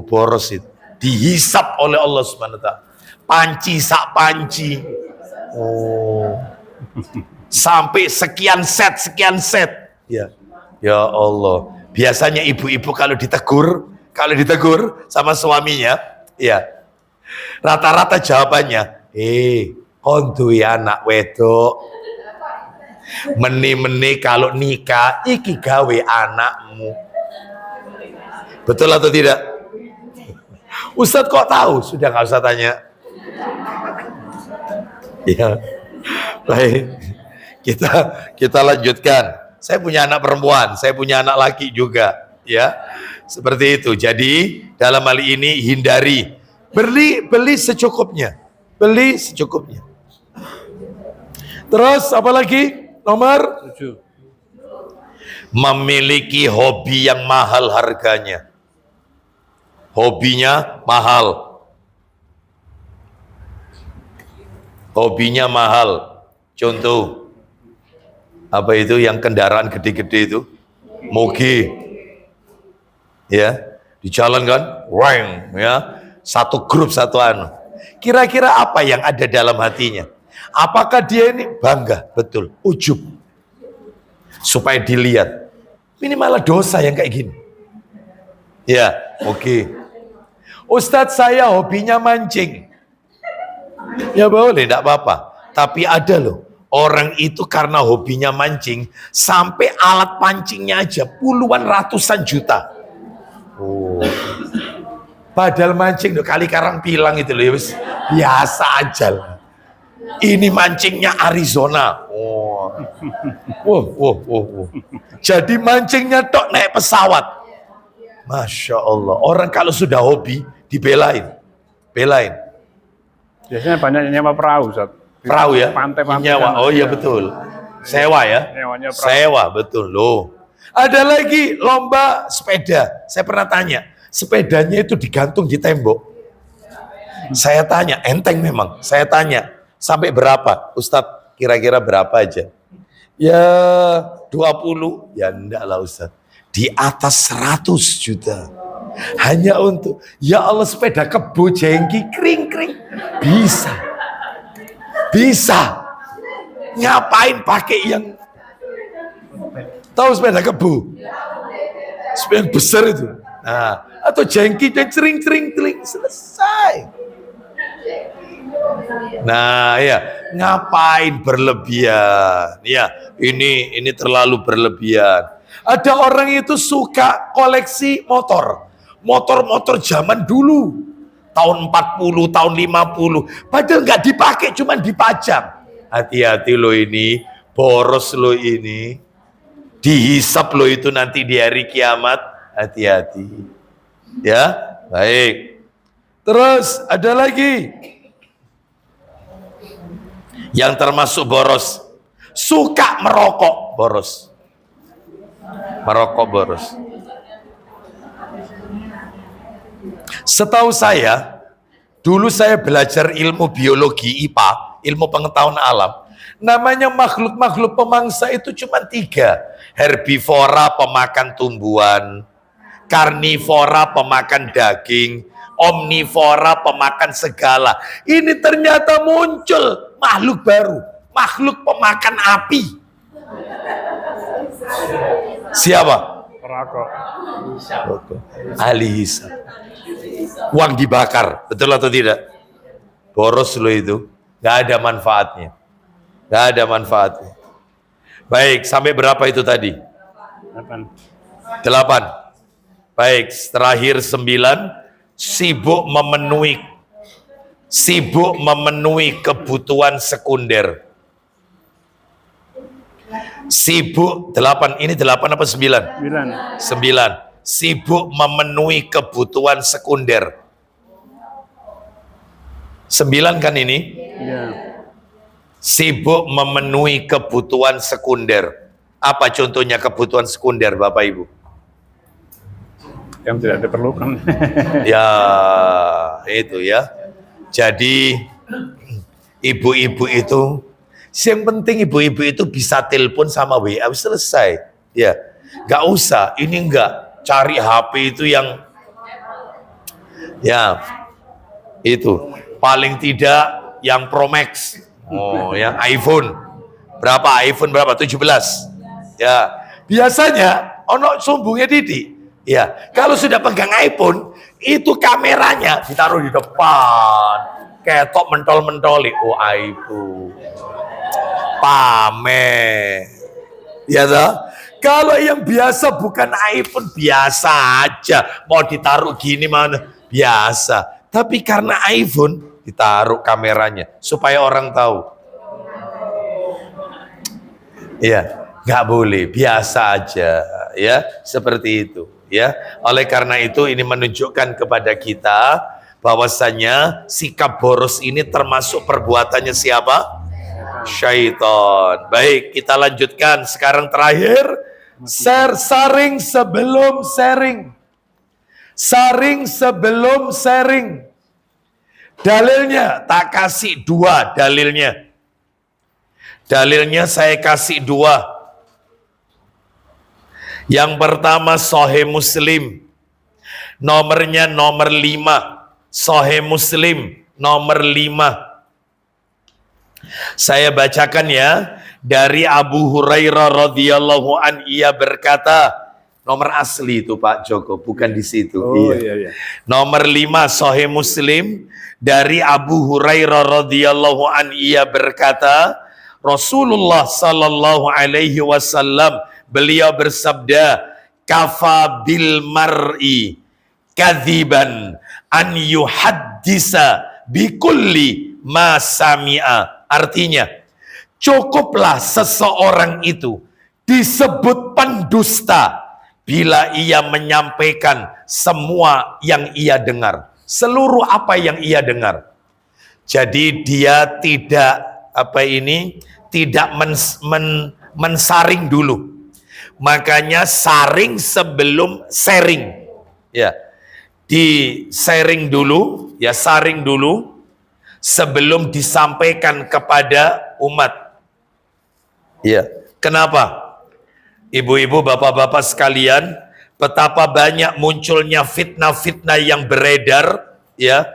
Boros itu. Dihisap oleh Allah Subhanahu wa taala. Panci sak panci. Sampai sekian set. Ya. Ya Allah. Biasanya ibu-ibu kalau ditegur sama suaminya, ya. Rata-rata jawabannya, kon duwe anak wedok. Meni-meni kalau nikah iki gawe anakmu. Betul atau tidak? Ustadz kok tahu? Sudah nggak usah tanya. Ya. Baik. Kita lanjutkan. Saya punya anak perempuan, saya punya anak laki juga, ya. Seperti itu. Jadi dalam hal ini hindari beli secukupnya. Beli secukupnya. Terus apa lagi? Nomor 7. Memiliki hobi yang mahal harganya. Hobinya mahal. Hobinya mahal. Contoh, apa itu yang kendaraan gede-gede itu? Moge. Ya, di jalan kan? Wang, ya. Satu grup, satu anu. Kira-kira apa yang ada dalam hatinya? Apakah dia ini bangga? Betul, ujub. Supaya dilihat. Ini malah dosa yang kayak gini. Ya, oke. Ustadz, saya hobinya mancing. Ya boleh, tidak apa-apa. Tapi ada loh, orang itu karena hobinya mancing, sampai alat pancingnya aja puluhan ratusan juta. Padahal mancing loh, kali karang pilang itu loh, biasa aja lah. Ini mancingnya Arizona. Wow. Jadi mancingnya tok naik pesawat. Masya Allah. Orang kalau sudah hobi dibelain. Biasanya banyak yang nyewa perahu, Ustaz. Perahu ya? Pantai-pantai. Nyewa. Oh iya betul. Sewa ya? Nyewanya perahu. Sewa, betul loh. Ada lagi lomba sepeda. Saya pernah tanya, sepedanya itu digantung di tembok. Saya tanya, enteng memang. Saya tanya, sampai berapa? Ustadz, kira-kira berapa aja? Ya 20. Ya enggak lah Ustadz. Di atas 100 juta. Hanya untuk, ya Allah sepeda kebo jengki, kring. Bisa. Ngapain pakai yang tahu sepeda kebo? Sepeda yang besar itu. Nah, atau jengki dan cering selesai. Nah, ya, ngapain berlebihan? Ya, ini terlalu berlebihan. Ada orang itu suka koleksi motor zaman dulu. Tahun 40, tahun 50. Padahal nggak dipakai, cuma dipajang. Hati-hati lo ini, boros lo ini. Dihisap lo itu nanti di hari kiamat. Hati-hati. Ya, baik. Terus ada lagi yang termasuk boros. Suka merokok, boros. Setahu saya, dulu saya belajar ilmu biologi IPA, ilmu pengetahuan alam. Namanya makhluk-makhluk pemangsa itu cuma 3. Herbivora pemakan tumbuhan, karnivora pemakan daging, omnivora pemakan segala. Ini ternyata muncul makhluk baru, makhluk pemakan api. Siapa? Rokok. Ahli hisab. Uang dibakar, betul atau tidak? Boros lo itu, nggak ada manfaatnya. Baik, sampai berapa itu tadi? 8. Baik, terakhir 9. Sibuk memenuhi kebutuhan sekunder. Sibuk 8, ini 8 apa 9? 9. Sibuk memenuhi kebutuhan sekunder. 9 kan ini? Iya. Sibuk memenuhi kebutuhan sekunder. Apa contohnya kebutuhan sekunder, Bapak Ibu? Yang tidak diperlukan. Ya, itu ya. Jadi ibu-ibu itu, yang penting ibu-ibu itu bisa telepon sama WA, selesai. Ya, nggak usah. Ini nggak cari HP itu yang, ya, itu paling tidak yang Pro Max. Oh, yang iPhone. Berapa? iPhone berapa? 17. Ya, biasanya ono sumbungnya Didi. Ya, kalau sudah pegang iPhone, itu kameranya ditaruh di depan. Ketok mentol-mentoli. Oh, iPhone. Pamer. Ya toh? Kalau yang biasa bukan iPhone, biasa aja. Mau ditaruh gini mana? Biasa. Tapi karena iPhone, ditaruh kameranya supaya orang tahu. Ya, nggak boleh, biasa aja, ya, seperti itu, ya. Oleh karena itu ini menunjukkan kepada kita bahwasanya sikap boros ini termasuk perbuatannya siapa? Syaitan. Baik, kita lanjutkan. Sekarang terakhir, saring sebelum sharing. Saring sebelum sharing. Dalilnya tak kasih 2 dalilnya. Dalilnya saya kasih 2. Yang pertama Sahih Muslim. Nomornya nomor 5. Sahih Muslim nomor 5. Saya bacakan ya. Dari Abu Hurairah radhiyallahu an, ia berkata, nomor asli itu Pak Joko, bukan di situ. Oh, iya. Nomor 5 Sahih Muslim dari Abu Hurairah radhiyallahu an, ia berkata, Rasulullah sallallahu alaihi wasallam, beliau bersabda, kafa bil mar'i kadziban an yuhaddisa bikulli ma sami'a. Artinya, Cukuplah seseorang itu disebut pendusta bila ia menyampaikan semua yang ia dengar, seluruh apa yang ia dengar. Jadi dia tidak mensaring dulu. Makanya saring sebelum sharing. Ya. Saring dulu sebelum disampaikan kepada umat. Ya. Kenapa? Ibu-ibu, bapak-bapak sekalian, betapa banyak munculnya fitnah-fitnah yang beredar, ya,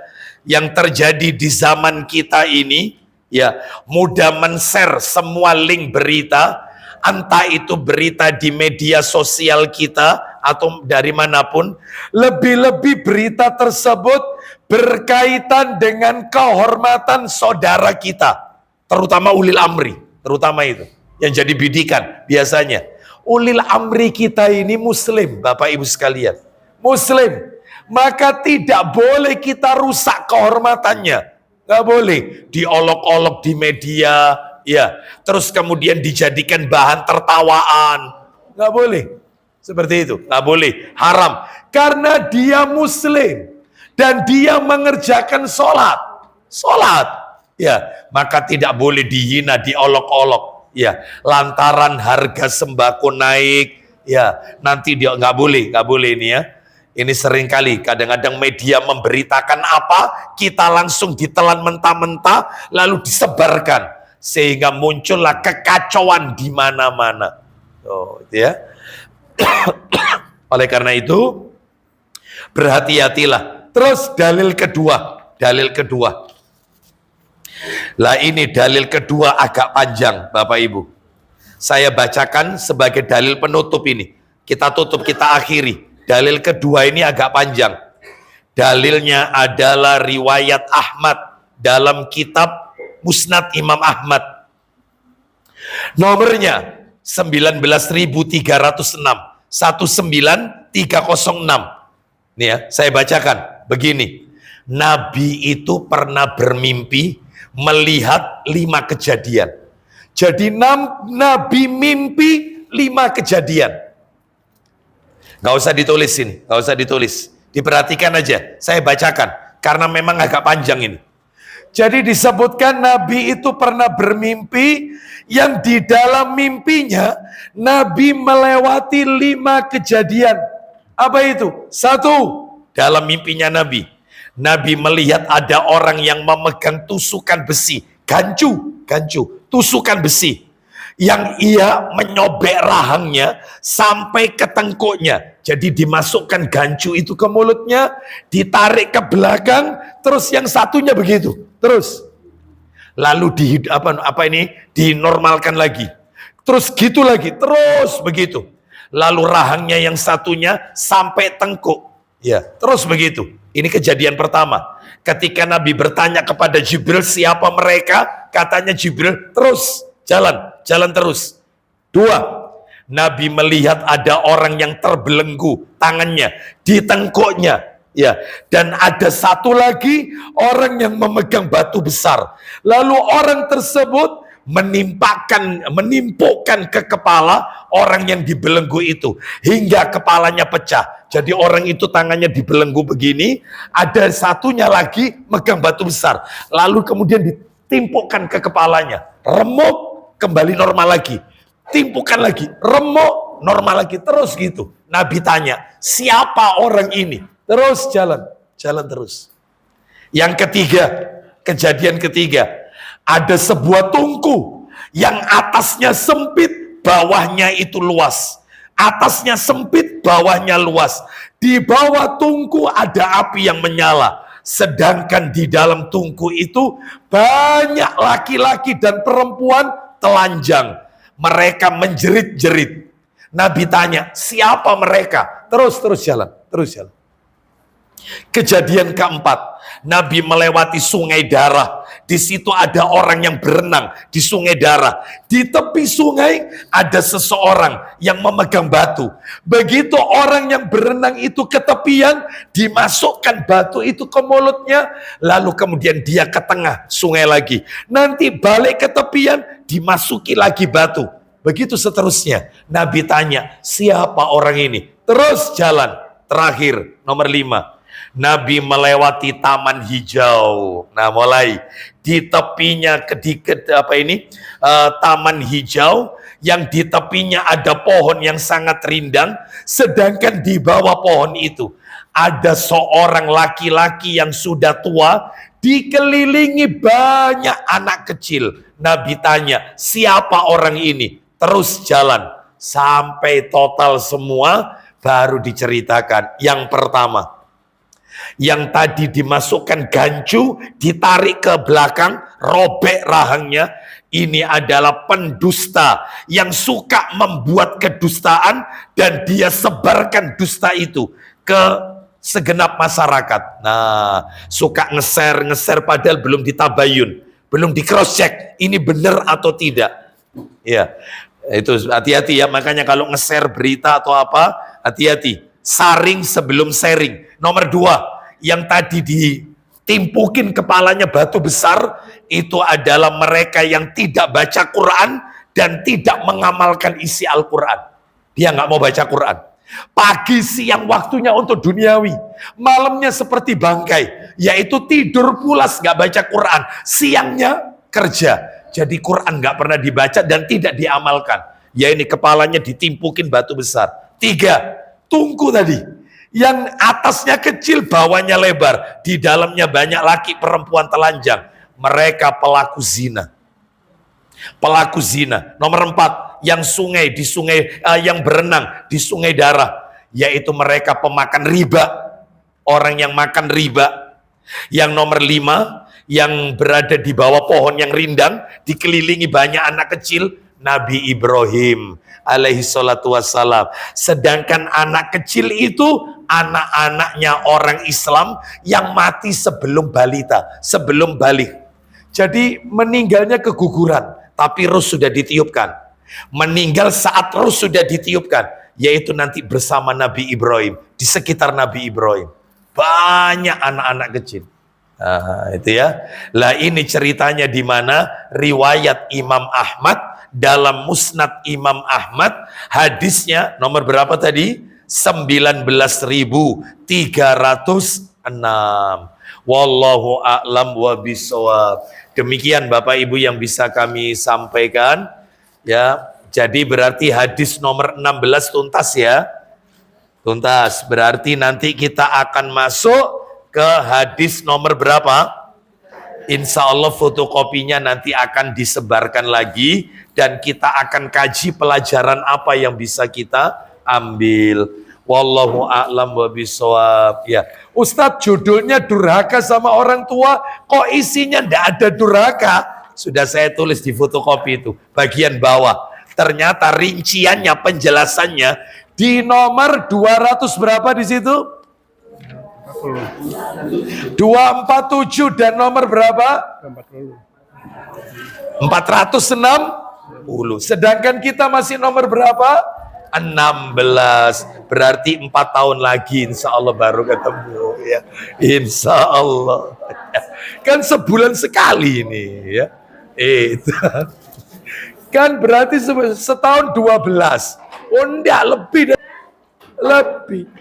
yang terjadi di zaman kita ini, ya, mudah men-share semua link berita, entah itu berita di media sosial kita atau dari manapun, lebih-lebih berita tersebut berkaitan dengan kehormatan saudara kita, terutama ulil amri, terutama itu yang jadi bidikan biasanya. Ulil amri kita ini muslim, Bapak Ibu sekalian, muslim, maka tidak boleh kita rusak kehormatannya, nggak boleh diolok-olok di media, ya, terus kemudian dijadikan bahan tertawaan, nggak boleh seperti itu, nggak boleh, haram, karena dia muslim dan dia mengerjakan sholat, ya, maka tidak boleh dihina, diolok-olok. Ya, lantaran harga sembako naik, ya, nanti dia nggak boleh ini, ya. Ini seringkali kadang-kadang media memberitakan apa, kita langsung ditelan mentah-mentah lalu disebarkan sehingga muncullah kekacauan di mana-mana. Oh, ya. Oleh karena itu berhati-hatilah. Terus dalil kedua. Lah ini dalil kedua agak panjang, Bapak Ibu. Saya bacakan sebagai dalil penutup ini. Kita tutup, kita akhiri. Dalil kedua ini agak panjang. Dalilnya adalah riwayat Ahmad dalam kitab Musnad Imam Ahmad. Nomornya 19.306, 19306. Nih ya, saya bacakan begini. Nabi itu pernah bermimpi melihat 5 kejadian. Jadi Nabi mimpi 5 kejadian. Gak usah ditulisin, gak usah ditulis. Diperhatikan aja, saya bacakan. Karena memang agak panjang ini. Jadi disebutkan Nabi itu pernah bermimpi, yang di dalam mimpinya Nabi melewati 5 kejadian. Apa itu? 1, dalam mimpinya Nabi melihat ada orang yang memegang tusukan besi, gancu, tusukan besi, yang ia menyobek rahangnya sampai ke tengkuknya. Jadi dimasukkan gancu itu ke mulutnya, ditarik ke belakang, terus yang satunya begitu, terus lalu dinormalkan lagi, terus gitu lagi, terus begitu, lalu rahangnya yang satunya sampai tengkuk, ya, terus begitu. Ini kejadian pertama. Ketika Nabi bertanya kepada Jibril siapa mereka, katanya Jibril terus jalan terus. 2, Nabi melihat ada orang yang terbelenggu tangannya di tengkuknya, ya, dan ada satu lagi orang yang memegang batu besar. Lalu orang tersebut menimpukkan ke kepala orang yang dibelenggu itu hingga kepalanya pecah. Jadi orang itu tangannya dibelenggu begini, ada satunya lagi megang batu besar, lalu kemudian ditimpukkan ke kepalanya, remuk, kembali normal lagi, timpukkan lagi, remuk, normal lagi, terus gitu. Nabi tanya, siapa orang ini? Terus jalan terus. Yang ketiga, kejadian ketiga, ada sebuah tungku yang atasnya sempit, bawahnya itu luas. Atasnya sempit, bawahnya luas. Di bawah tungku ada api yang menyala. Sedangkan di dalam tungku itu banyak laki-laki dan perempuan telanjang. Mereka menjerit-jerit. Nabi tanya, siapa mereka? Terus jalan. Kejadian keempat, Nabi melewati sungai darah. Di situ ada orang yang berenang di sungai darah. Di tepi sungai ada seseorang yang memegang batu. Begitu orang yang berenang itu ke tepian, dimasukkan batu itu ke mulutnya, lalu kemudian dia ke tengah sungai lagi. Nanti balik ke tepian, dimasuki lagi batu. Begitu seterusnya. Nabi tanya, siapa orang ini? Terus jalan. Terakhir, nomor 5. Nabi melewati taman hijau. Nah, mulai di tepinya taman hijau yang di tepinya ada pohon yang sangat rindang, sedangkan di bawah pohon itu ada seorang laki-laki yang sudah tua dikelilingi banyak anak kecil. Nabi tanya, siapa orang ini? Terus jalan sampai total semua baru diceritakan. Yang pertama, yang tadi dimasukkan gancu, ditarik ke belakang, robek rahangnya. Ini adalah pendusta yang suka membuat kedustaan dan dia sebarkan dusta itu ke segenap masyarakat. Nah, suka nge-share padahal belum ditabayun, belum di cross check ini benar atau tidak. Ya, itu hati-hati ya. Makanya kalau nge-share berita atau apa, hati-hati. Saring sebelum sharing. Nomor 2, yang tadi ditimpukin kepalanya batu besar, itu adalah mereka yang tidak baca Quran dan tidak mengamalkan isi Al-Quran. Dia nggak mau baca Quran. Pagi siang waktunya untuk duniawi, malamnya seperti bangkai, yaitu tidur pulas, nggak baca Quran. Siangnya kerja, jadi Quran nggak pernah dibaca dan tidak diamalkan. Ya, ini kepalanya ditimpukin batu besar. 3, tungku tadi, yang atasnya kecil, bawahnya lebar, di dalamnya banyak laki perempuan telanjang. Mereka pelaku zina. Pelaku zina. Nomor 4, yang yang berenang di sungai darah, yaitu mereka pemakan riba, orang yang makan riba. Yang nomor 5, yang berada di bawah pohon yang rindang, dikelilingi banyak anak kecil, Nabi Ibrahim alaihi salatu wassalam. Sedangkan anak kecil itu anak-anaknya orang Islam yang mati sebelum balita, sebelum balik. Jadi meninggalnya keguguran, tapi ruh sudah ditiupkan. Meninggal saat ruh sudah ditiupkan, yaitu nanti bersama Nabi Ibrahim, di sekitar Nabi Ibrahim. Banyak anak-anak kecil. Nah, itu ya. Lah, ini ceritanya di mana riwayat Imam Ahmad dalam Musnad Imam Ahmad, hadisnya nomor berapa tadi? 19.306. Wallahu a'lam wa bishawab. Demikian Bapak Ibu yang bisa kami sampaikan. Ya, jadi berarti hadis nomor 16 tuntas ya. Tuntas. Berarti nanti kita akan masuk ke hadis nomor berapa? Insya Allah fotokopinya nanti akan disebarkan lagi dan kita akan kaji pelajaran apa yang bisa kita ambil. Wallahu a'lam wa bishawab. Ya, Ustadz, judulnya durhaka sama orang tua, kok isinya ndak ada durhaka? Sudah saya tulis di fotokopi itu, bagian bawah. Ternyata rinciannya, penjelasannya di nomor 200 berapa di situ? 247 dan nomor berapa? 460. Sedangkan kita masih nomor berapa? 16. Berarti 4 tahun lagi insya Allah baru ketemu ya. Insya Allah. Kan sebulan sekali ini ya. Itu. Kan berarti setahun 12. Oh enggak, lebih.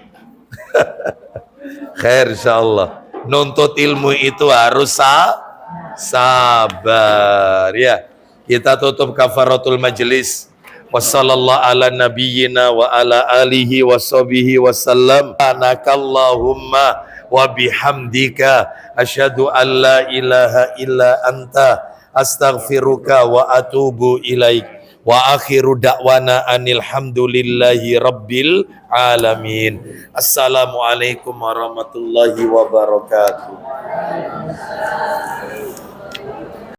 Khair insyaallah. Nuntut ilmu itu harus sabar ya. Kita tutup kafaratul majelis. Wassallallahu ala nabiyyina wa ala alihi washabihi wasallam. Anakallahumma wa bihamdika asyhadu an la ilaha illa anta astaghfiruka wa atubu ilaik. Wa akhiru da'wana anil hamdulillahi rabbil alamin. Assalamualaikum warahmatullahi wabarakatuh.